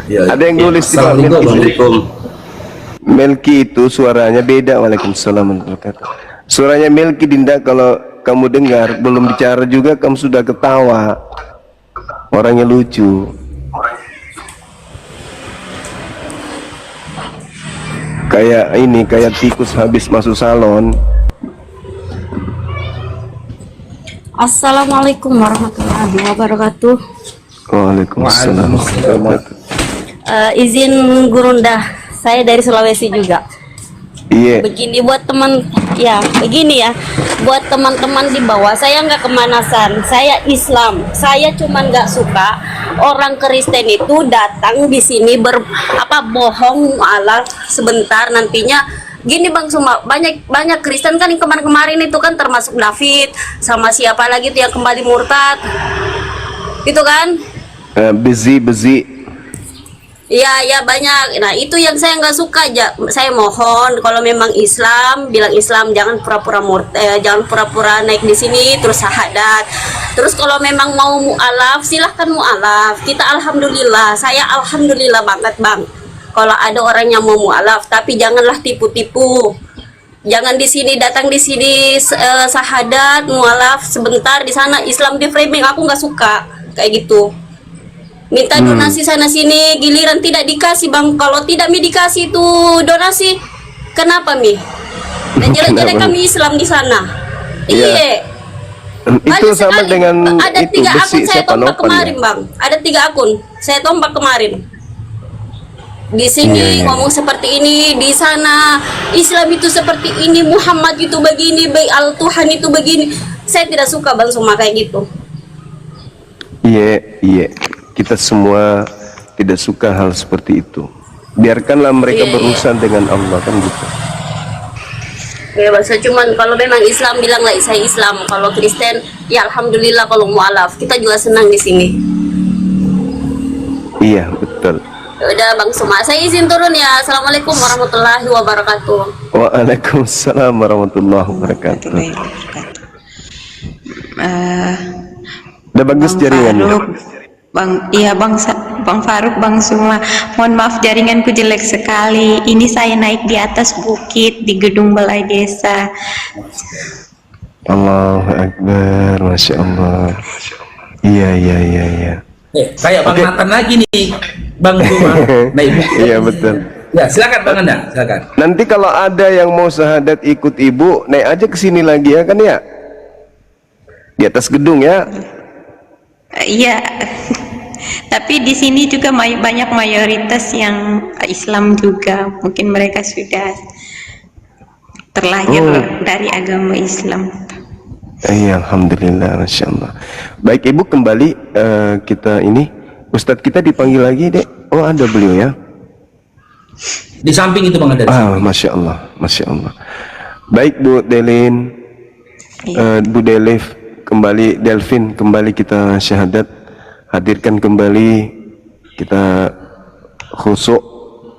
Ya, Ada yang nulis di bawah Melki. Assalamualaikum. Melki itu suaranya beda. Waalaikumsalam warahmatullahi wabarakatuh. Suaranya Melki Dinda, kalau kamu dengar belum bicara juga kamu sudah ketawa. Orangnya lucu. Kayak ini, kayak tikus habis masuk salon. Assalamualaikum warahmatullahi wabarakatuh. Waalaikumsalam. Izin Gurunda, saya dari Sulawesi juga. Iya. Begini buat teman, ya begini ya, buat teman-teman di bawah, saya nggak kemanasan, saya Islam, saya cuman nggak suka orang Kristen itu datang di sini bohong Allah sebentar nantinya. Gini Bang Suma, banyak Kristen kan yang kemarin-kemarin itu kan termasuk David sama siapa lagi tuh yang kembali murtad, itu kan? Bezi. Iya banyak. Nah itu yang saya nggak suka aja. Saya mohon kalau memang Islam, bilang Islam, jangan pura-pura jangan pura-pura naik di sini terus syahadat. Terus kalau memang mau mu'alaf, silahkan mu'alaf. Kita alhamdulillah, saya alhamdulillah banget Bang. Kalau ada orang yang mau mu'alaf, tapi janganlah tipu-tipu. Jangan di sini datang di sini syahadat mu'alaf sebentar di sana Islam di framing, aku nggak suka kayak gitu. Minta donasi sana sini, giliran tidak dikasih Bang. Kalau tidak dikasih itu donasi, kenapa Dan jelek-jelek kami Islam di sana. Iya. Itu sama dengan ada itu 3 besi akun saya siapa tombak nopan kemarin ya? Bang. Ada 3 akun saya tombak kemarin. Di sini ngomong seperti ini, di sana Islam itu seperti ini, Muhammad itu begini, Al Tuhan itu begini. Saya tidak suka Bang Suma kayak gitu. Iya. Kita semua tidak suka hal seperti itu. Biarkanlah mereka berurusan dengan Allah, kan gitu. Bebas, cuman kalau memang Islam bilanglah saya Islam, kalau Kristen ya alhamdulillah, kalau mualaf kita juga senang di sini. Iya, betul. Udah Bang Suma, saya izin turun ya. Assalamualaikum warahmatullahi wabarakatuh. Waalaikumsalam warahmatullahi wabarakatuh. Udah bagus jaringannya. Bang Faruk, Bang Suma, mohon maaf jaringanku jelek sekali. Ini saya naik di atas bukit di gedung balai desa. Allahu Akbar, Masya Allah. Iya. Kayak Bang Nathan lagi nih, Bang Suma. Iya betul. Ya, silakan Bang Anda, silakan. Nanti kalau ada yang mau syahadat ikut ibu, naik aja ke sini lagi ya kan ya? Di atas gedung ya. Iya. Tapi di sini juga banyak mayoritas yang Islam juga. Mungkin mereka sudah terlahir dari agama Islam. Iya, alhamdulillah, Masya Allah. Baik ibu, kembali kita ini Ustadz kita dipanggil lagi dek. Oh ada beliau ya. Di samping itu Bang Anda. Masya Allah, Masya Allah. Baik Bu Delin, Bu Delif, kembali Delvin, kembali kita syahadat, hadirkan kembali kita khusyuk,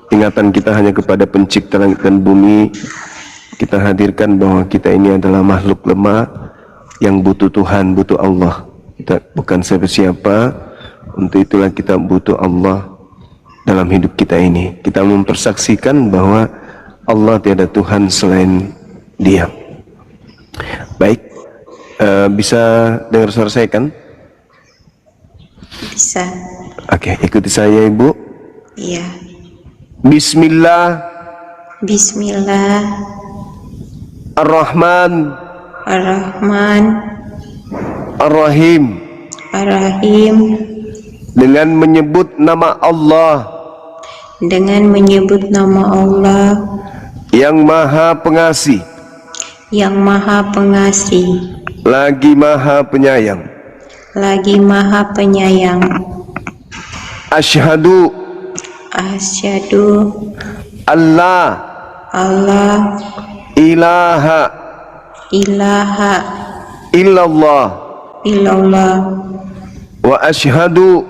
ingatan kita hanya kepada pencipta langit dan bumi. Kita hadirkan bahwa kita ini adalah makhluk lemah yang butuh Tuhan, butuh Allah. Kita bukan siapa-siapa, untuk itulah kita butuh Allah. dalam hidup kita ini. Kita mempersaksikan bahwa Allah tiada Tuhan selain Dia. Baik, bisa dengar suara saya kan? Bisa. Oke, ikuti saya Ibu. Iya. Bismillah. Bismillah. Ar-Rahman. Ar-Rahman. Ar-Rahim. Ar-Rahim. Dengan menyebut nama Allah. Dengan menyebut nama Allah yang Maha Pengasih, yang Maha Pengasih, lagi Maha Penyayang, lagi Maha Penyayang. Asyhadu, asyhadu Allah, Allah ilaha, ilaha illallah, illallah, wa asyhadu,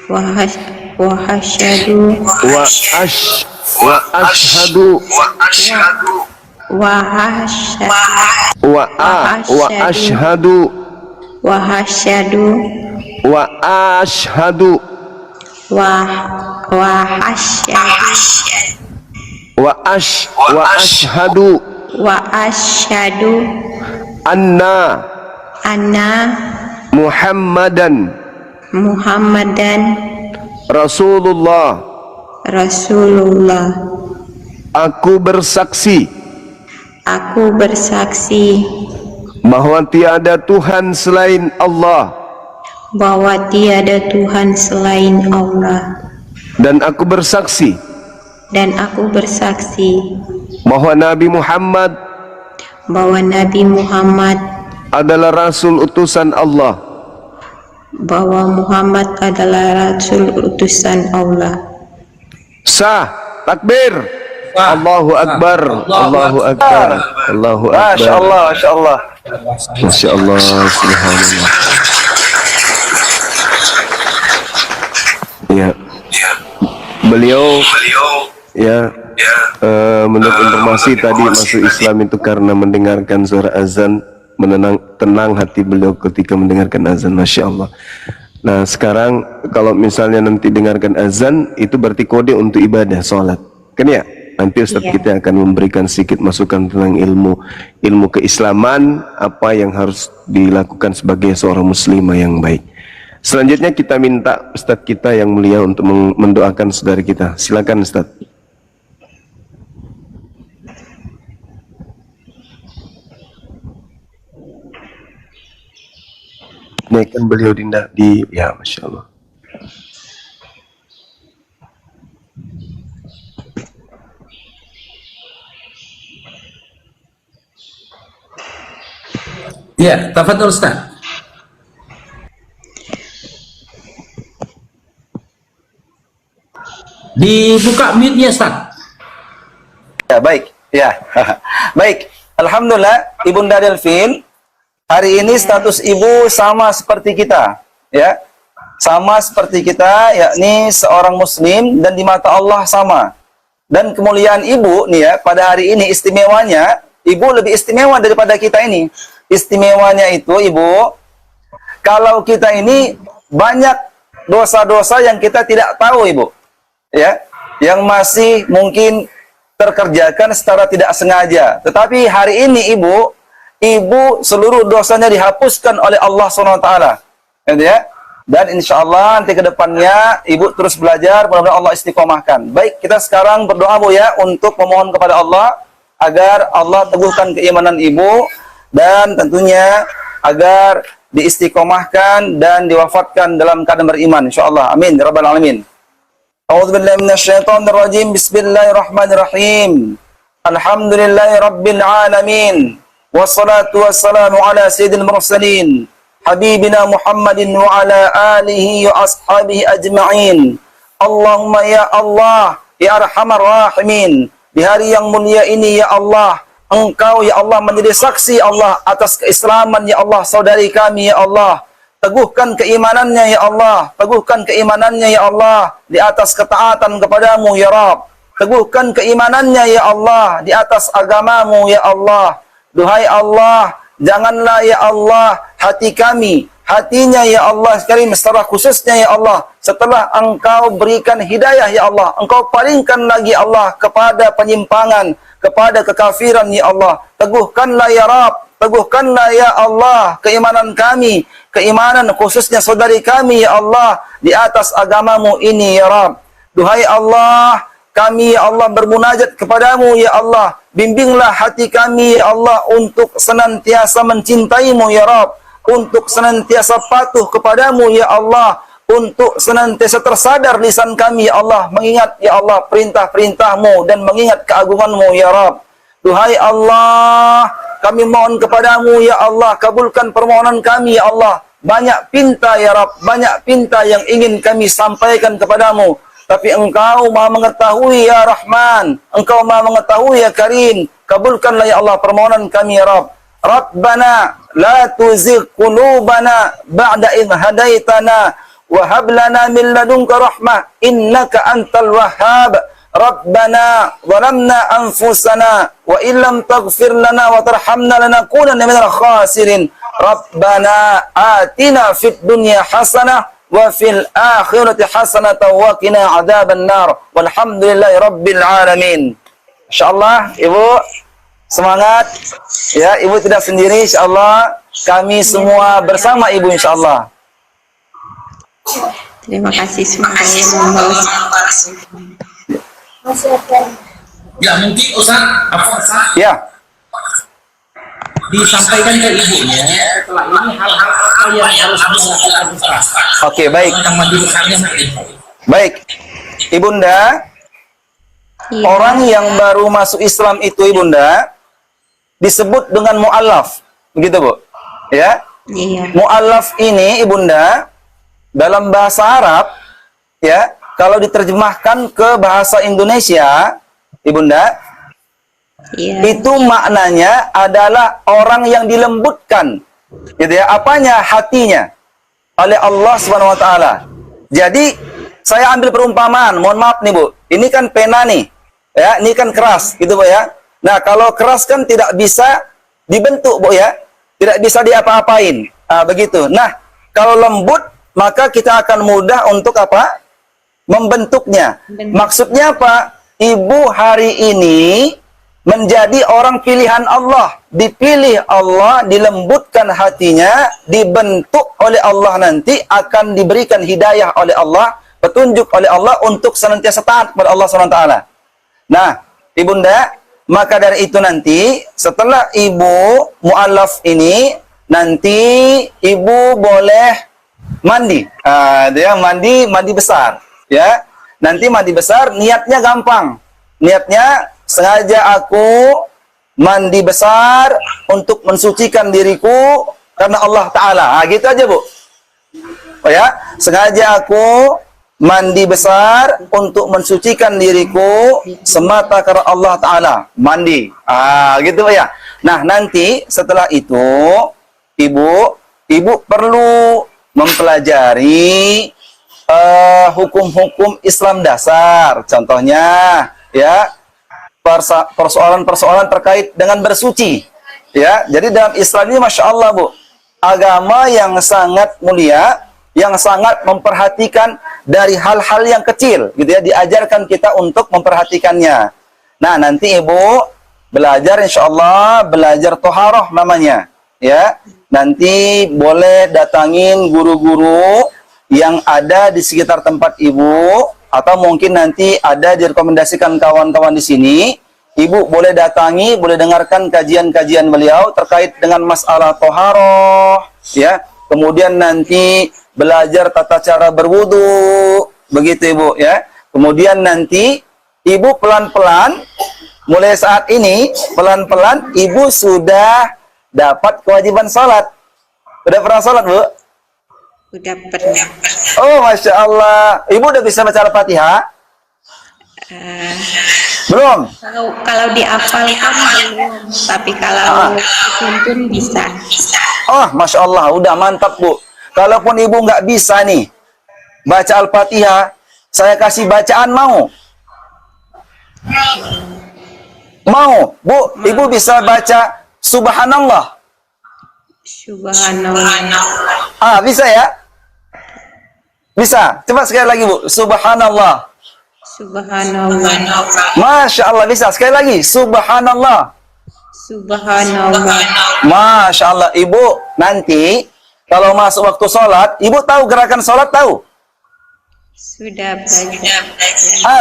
wa asyhadu, wa ashhadu, wa ashhadu, wa asyhadu, wa ashhadu, wa ashhadu, wa asyhadu anna Muhammadan Rasulullah. Aku bersaksi bahwa tiada Tuhan selain Allah, dan aku bersaksi bahwa Nabi Muhammad adalah Rasul utusan Allah. Sah, takbir. Allahu Akbar, Allahu Akbar, Allahu Akbar. Masya Allah, Masya Allah. Masya Allah, subhanallah. Ya, beliau ya, menurut informasi tadi masuk Islam itu karena mendengarkan suara azan, tenang hati beliau ketika mendengarkan azan. Masya Allah. Nah sekarang kalau misalnya nanti dengarkan azan, itu berarti kode untuk ibadah sholat, kan ya? Nanti Ustadz kita akan memberikan sedikit masukan tentang ilmu keislaman, apa yang harus dilakukan sebagai seorang muslimah yang baik. Selanjutnya kita minta Ustadz kita yang mulia untuk mendoakan saudara kita. Silakan Ustadz. Naikkan beliau di ya, Masya Allah. Ya, tafadhol Ustaz. Dibuka mute-nya Ustaz. Ya, baik. Ya. Baik. Alhamdulillah, Ibunda Delvin, hari ini status ibu sama seperti kita, ya. Sama seperti kita, yakni seorang muslim, dan di mata Allah sama. Dan kemuliaan ibu nih ya, pada hari ini istimewanya, ibu lebih istimewa daripada kita ini. Istimewanya itu ibu, kalau kita ini banyak dosa-dosa yang kita tidak tahu ibu, ya, yang masih mungkin terkerjakan secara tidak sengaja. Tetapi hari ini ibu seluruh dosanya dihapuskan oleh Allah SWT, ya. Dan insya Allah nanti ke depannya ibu terus belajar, mudah-mudahan Allah istiqomahkan. Baik, kita sekarang berdoa bu ya, untuk memohon kepada Allah agar Allah teguhkan keimanan ibu, dan tentunya agar diistiqomahkan dan diwafatkan dalam keadaan beriman insyaallah. Amin ya rabbal alamin. A'udzubillahi minasyaitonirrajim. Bismillahirrahmanirrahim. Alhamdulillahi rabbil alamin. Wassalatu wassalamu ala sayyidil mursalin habibina Muhammadin wa ala alihi wa ashabihi ajma'in. Allahumma ya Allah ya arhamar rahimin, di hari yang mulia ini ya Allah, Engkau ya Allah menjadi saksi Allah atas keislaman ya Allah saudari kami ya Allah. Teguhkan keimanannya ya Allah, teguhkan keimanannya ya Allah di atas ketaatan kepadamu ya Rabb. Teguhkan keimanannya ya Allah di atas agamamu ya Allah. Duhai Allah, janganlah ya Allah hati kami, hatinya ya Allah Karim secara khususnya ya Allah setelah engkau berikan hidayah ya Allah, engkau palingkan lagi Allah kepada penyimpangan, kepada kekafiran ya Allah. Teguhkanlah ya Rabb, teguhkanlah ya Allah keimanan kami, keimanan khususnya saudari kami ya Allah di atas agamamu ini ya Rabb. Duhai Allah, kami ya Allah bermunajat kepadamu ya Allah. Bimbinglah hati kami ya Allah untuk senantiasa mencintaimu ya Rabb, untuk senantiasa patuh kepadamu ya Allah, untuk senantiasa tersadar lisan kami ya Allah, mengingat ya Allah perintah-perintahmu dan mengingat keagunganmu ya Rabb. Duhai Allah, kami mohon kepadamu ya Allah, kabulkan permohonan kami ya Allah. Banyak pinta ya Rabb, banyak pinta yang ingin kami sampaikan kepadamu, tapi engkau maha mengetahui ya Rahman, engkau maha mengetahui ya Karim. Kabulkanlah ya Allah permohonan kami ya Rabb. Rabbana la tuzigh qulubana ba'da idh hadaitana wa hab lana min ladunka rahmah innaka antal wahhab. Rabbana zalamna anfusana wa illam taghfir lana wa tarhamna lanakunanna minal khasirin. Rabbana atina fid dunya hasanah wa fil akhirati hasanatan wa qina adzaban nar. Walhamdulillahi rabbil alamin. Insyaallah Ibu semangat ya, Ibu tidak sendiri insyaallah, kami semua bersama Ibu insyaallah. Terima kasih semua. Ya mungkin Ustaz, apa Ustaz? Ya. Disampaikan ke ibunya setelah ini hal-hal apa yang harus dilakukan Ustaz. Oke, baik. Yang mandi besarnya mungkin. Baik. Ibunda, orang yang baru masuk Islam itu Ibunda disebut dengan mu'allaf. Begitu, Bu? Ya? Iya. Mu'allaf ini Ibunda dalam bahasa Arab ya, kalau diterjemahkan ke bahasa Indonesia, Ibunda, itu maknanya adalah orang yang dilembutkan, gitu ya, apanya, hatinya oleh Allah Subhanahu wa taala. Jadi saya ambil perumpamaan, mohon maaf nih Bu, ini kan pena nih, ya, ini kan keras, gitu Bu ya. Nah, kalau keras kan tidak bisa dibentuk Bu ya, tidak bisa diapa-apain, begitu. Nah, kalau lembut maka kita akan mudah untuk apa? Membentuknya. Maksudnya apa? Ibu hari ini menjadi orang pilihan Allah, dipilih Allah, dilembutkan hatinya, dibentuk oleh Allah, nanti akan diberikan hidayah oleh Allah, petunjuk oleh Allah untuk senantiasa taat kepada Allah SWT. Nah, Ibunda, maka dari itu nanti setelah Ibu mu'allaf ini, nanti Ibu boleh mandi. Dia mandi besar. Ya, nanti mandi besar, niatnya gampang. Niatnya sengaja aku mandi besar untuk mensucikan diriku karena Allah Ta'ala. Gitu aja Bu. Oh ya, sengaja aku mandi besar untuk mensucikan diriku semata karena Allah Ta'ala. Mandi. Gitu ya. Nah, nanti setelah itu Ibu perlu mempelajari hukum-hukum Islam dasar, contohnya ya persoalan-persoalan terkait dengan bersuci ya. Jadi dalam Islam ini Masya Allah Bu, agama yang sangat mulia, yang sangat memperhatikan dari hal-hal yang kecil gitu ya, diajarkan kita untuk memperhatikannya. Nah, nanti Ibu belajar insya Allah, belajar toharoh namanya ya. Nanti boleh datangin guru-guru yang ada di sekitar tempat Ibu, atau mungkin nanti ada direkomendasikan kawan-kawan di sini. Ibu boleh datangi, boleh dengarkan kajian-kajian beliau terkait dengan masalah toharoh, ya. Kemudian nanti belajar tata cara berwudu, begitu Ibu, ya. Kemudian nanti Ibu pelan-pelan, mulai saat ini pelan-pelan Ibu sudah dapat kewajiban salat. Udah pernah salat Bu? Udah pernah. Oh, Masya Allah. Ibu udah bisa baca Al-Fatihah? Belum? Kalau dihafalkan belum, tapi kalau pun bisa. Oh, Masya Allah, udah mantap Bu. Kalaupun Ibu nggak bisa nih baca Al-Fatihah, saya kasih bacaan mau? Mau? Bu, Ibu bisa baca Subhanallah. Bisa ya? Bisa? Coba sekali lagi Bu. Subhanallah. Subhanallah. Masya Allah, bisa. Sekali lagi. Subhanallah. Subhanallah. Masya Allah. Ibu, nanti kalau masuk waktu sholat, Ibu tahu gerakan sholat, tahu? Sudah belajar.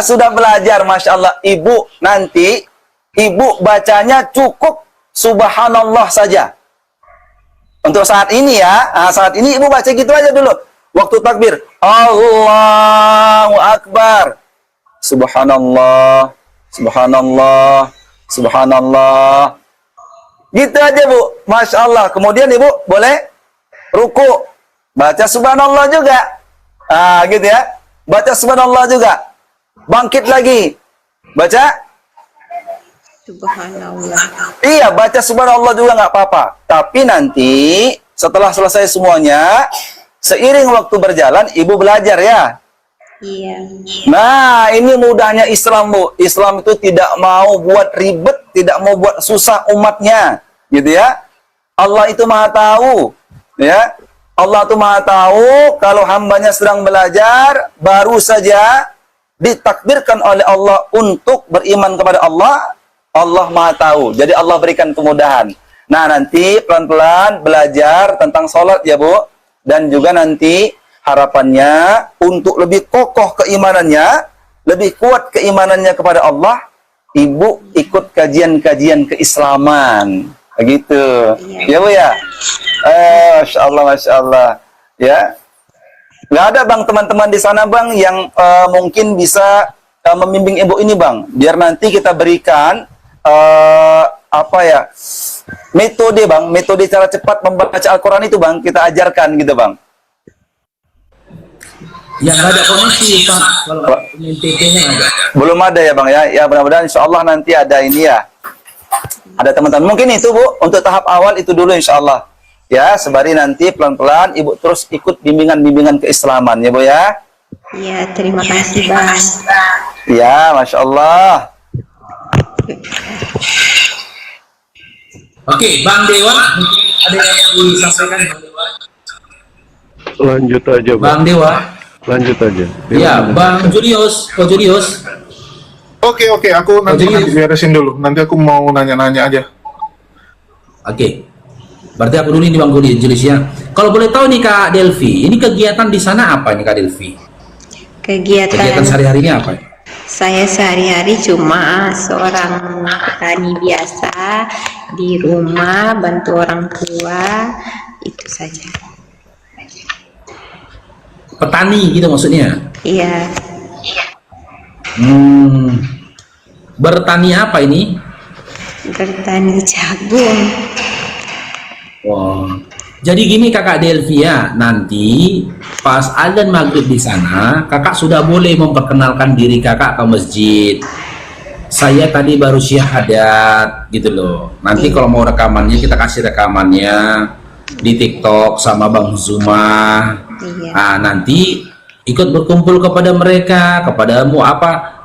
Sudah belajar. Masya Allah. Ibu, nanti Ibu bacanya cukup Subhanallah saja. Untuk saat ini ya. Saat ini Ibu baca gitu aja dulu. Waktu takbir. Allahu Akbar. Subhanallah, Subhanallah, Subhanallah. Gitu aja Bu, Masya Allah. Kemudian Ibu boleh ruku, baca Subhanallah juga. Gitu ya. Baca Subhanallah juga. Bangkit lagi, baca Subhanallah. Iya, baca Subhanallah juga nggak apa-apa. Tapi nanti setelah selesai semuanya, seiring waktu berjalan, Ibu belajar ya. Iya. Nah, ini mudahnya Islam, Bu. Islam itu tidak mau buat ribet, tidak mau buat susah umatnya, gitu ya. Allah itu Maha tahu, ya. Allah itu Maha tahu kalau hambanya sedang belajar, baru saja ditakdirkan oleh Allah untuk beriman kepada Allah. Allah Maha tahu. Jadi Allah berikan kemudahan. Nah, nanti pelan-pelan belajar tentang sholat ya, Bu. Dan juga nanti harapannya untuk lebih kokoh keimanannya, lebih kuat keimanannya kepada Allah, Ibu ikut kajian-kajian keislaman. Begitu. Ya Bu ya? Masya Allah, Masya Allah. Ya. Nggak ada Bang teman-teman di sana Bang yang mungkin bisa membimbing Ibu ini Bang. Biar nanti kita berikan metode Bang, metode cara cepat membaca Al-Quran itu Bang, kita ajarkan gitu Bang. Yang nggak ada koneksi Pak, kalau NTT-nya ada. Belum ada ya Bang ya. Ya mudah-mudahan insya Allah nanti ada ini ya. Ada teman-teman. Mungkin itu Bu, untuk tahap awal itu dulu insya Allah. Ya, sebari nanti pelan-pelan Ibu terus ikut bimbingan-bimbingan keislaman ya Bu ya. Iya, terima kasih Bang. Ya, Masya Allah. Oke, Bang Dewa, ada yang mau disampaikan Bang Dewa? Lanjut aja Bang Dewa. Lanjut aja. Ya, Bang Julius, Ko Julius. Oke, aku nanti beresin dulu. Nanti aku mau nanya-nanya aja. Oke. Berarti aku dulu ini Bang Julius ya. Kalau boleh tahu nih Kak Delvi, ini kegiatan di sana apa nih Kak Delvi? Kegiatan sehari-harinya apa? Saya sehari-hari cuma seorang petani biasa di rumah, bantu orang tua, itu saja. Petani gitu maksudnya? Iya. Bertani apa ini? Bertani jagung. Wow. Jadi gini Kakak Delvia, nanti pas azan maghrib di sana, Kakak sudah boleh memperkenalkan diri Kakak ke masjid. Saya tadi baru syahadat gitu loh. Nanti kalau mau rekamannya kita kasih rekamannya di TikTok sama Bang Zuma. Nah, nanti ikut berkumpul kepada mereka, kepada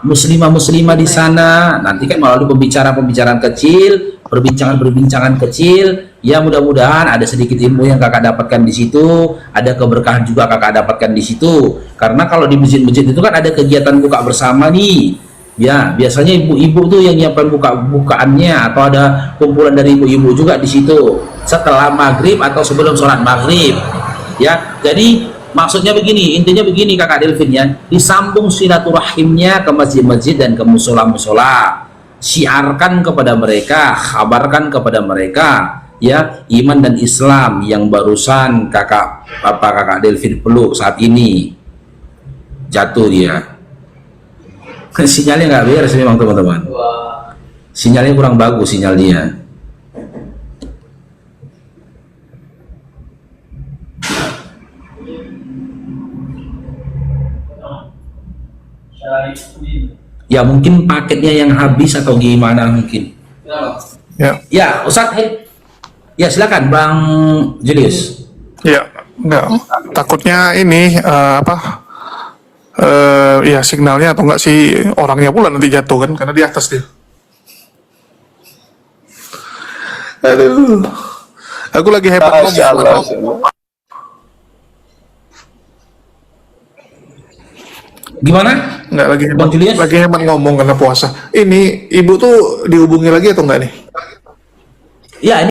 muslimah-muslimah di sana. Nanti kan melalui pembicaraan kecil, perbincangan kecil. Ya mudah-mudahan ada sedikit ilmu yang Kakak dapatkan di situ, ada keberkahan juga Kakak dapatkan di situ. Karena kalau di masjid-masjid itu kan ada kegiatan buka bersama nih. Ya, biasanya ibu-ibu tuh yang nyiapkan bukaannya, atau ada kumpulan dari ibu-ibu juga di situ setelah maghrib atau sebelum sholat maghrib. Ya, jadi maksudnya begini, intinya begini Kakak Delvin ya, disambung silaturahimnya ke masjid-masjid dan ke musola-musola. Siarkan kepada mereka, kabarkan kepada mereka ya iman dan Islam yang barusan kakak Delvin peluk saat ini. Jatuh dia. Sinyalnya nggak beres memang teman-teman. Sinyalnya kurang bagus sinyalnya. Ya mungkin paketnya yang habis atau gimana mungkin. Ya Ustadz, ya silakan Bang Julius. Ya, enggak. Takutnya ini ya signalnya atau enggak sih orangnya pula nanti jatuh kan karena di atas dia. Aduh. Aku lagi hebat ngomong. Gimana? Nggak lagi Bang Julius? lagi hemat ngomong karena puasa. Ini ibu tuh dihubungi lagi atau enggak nih? Ya,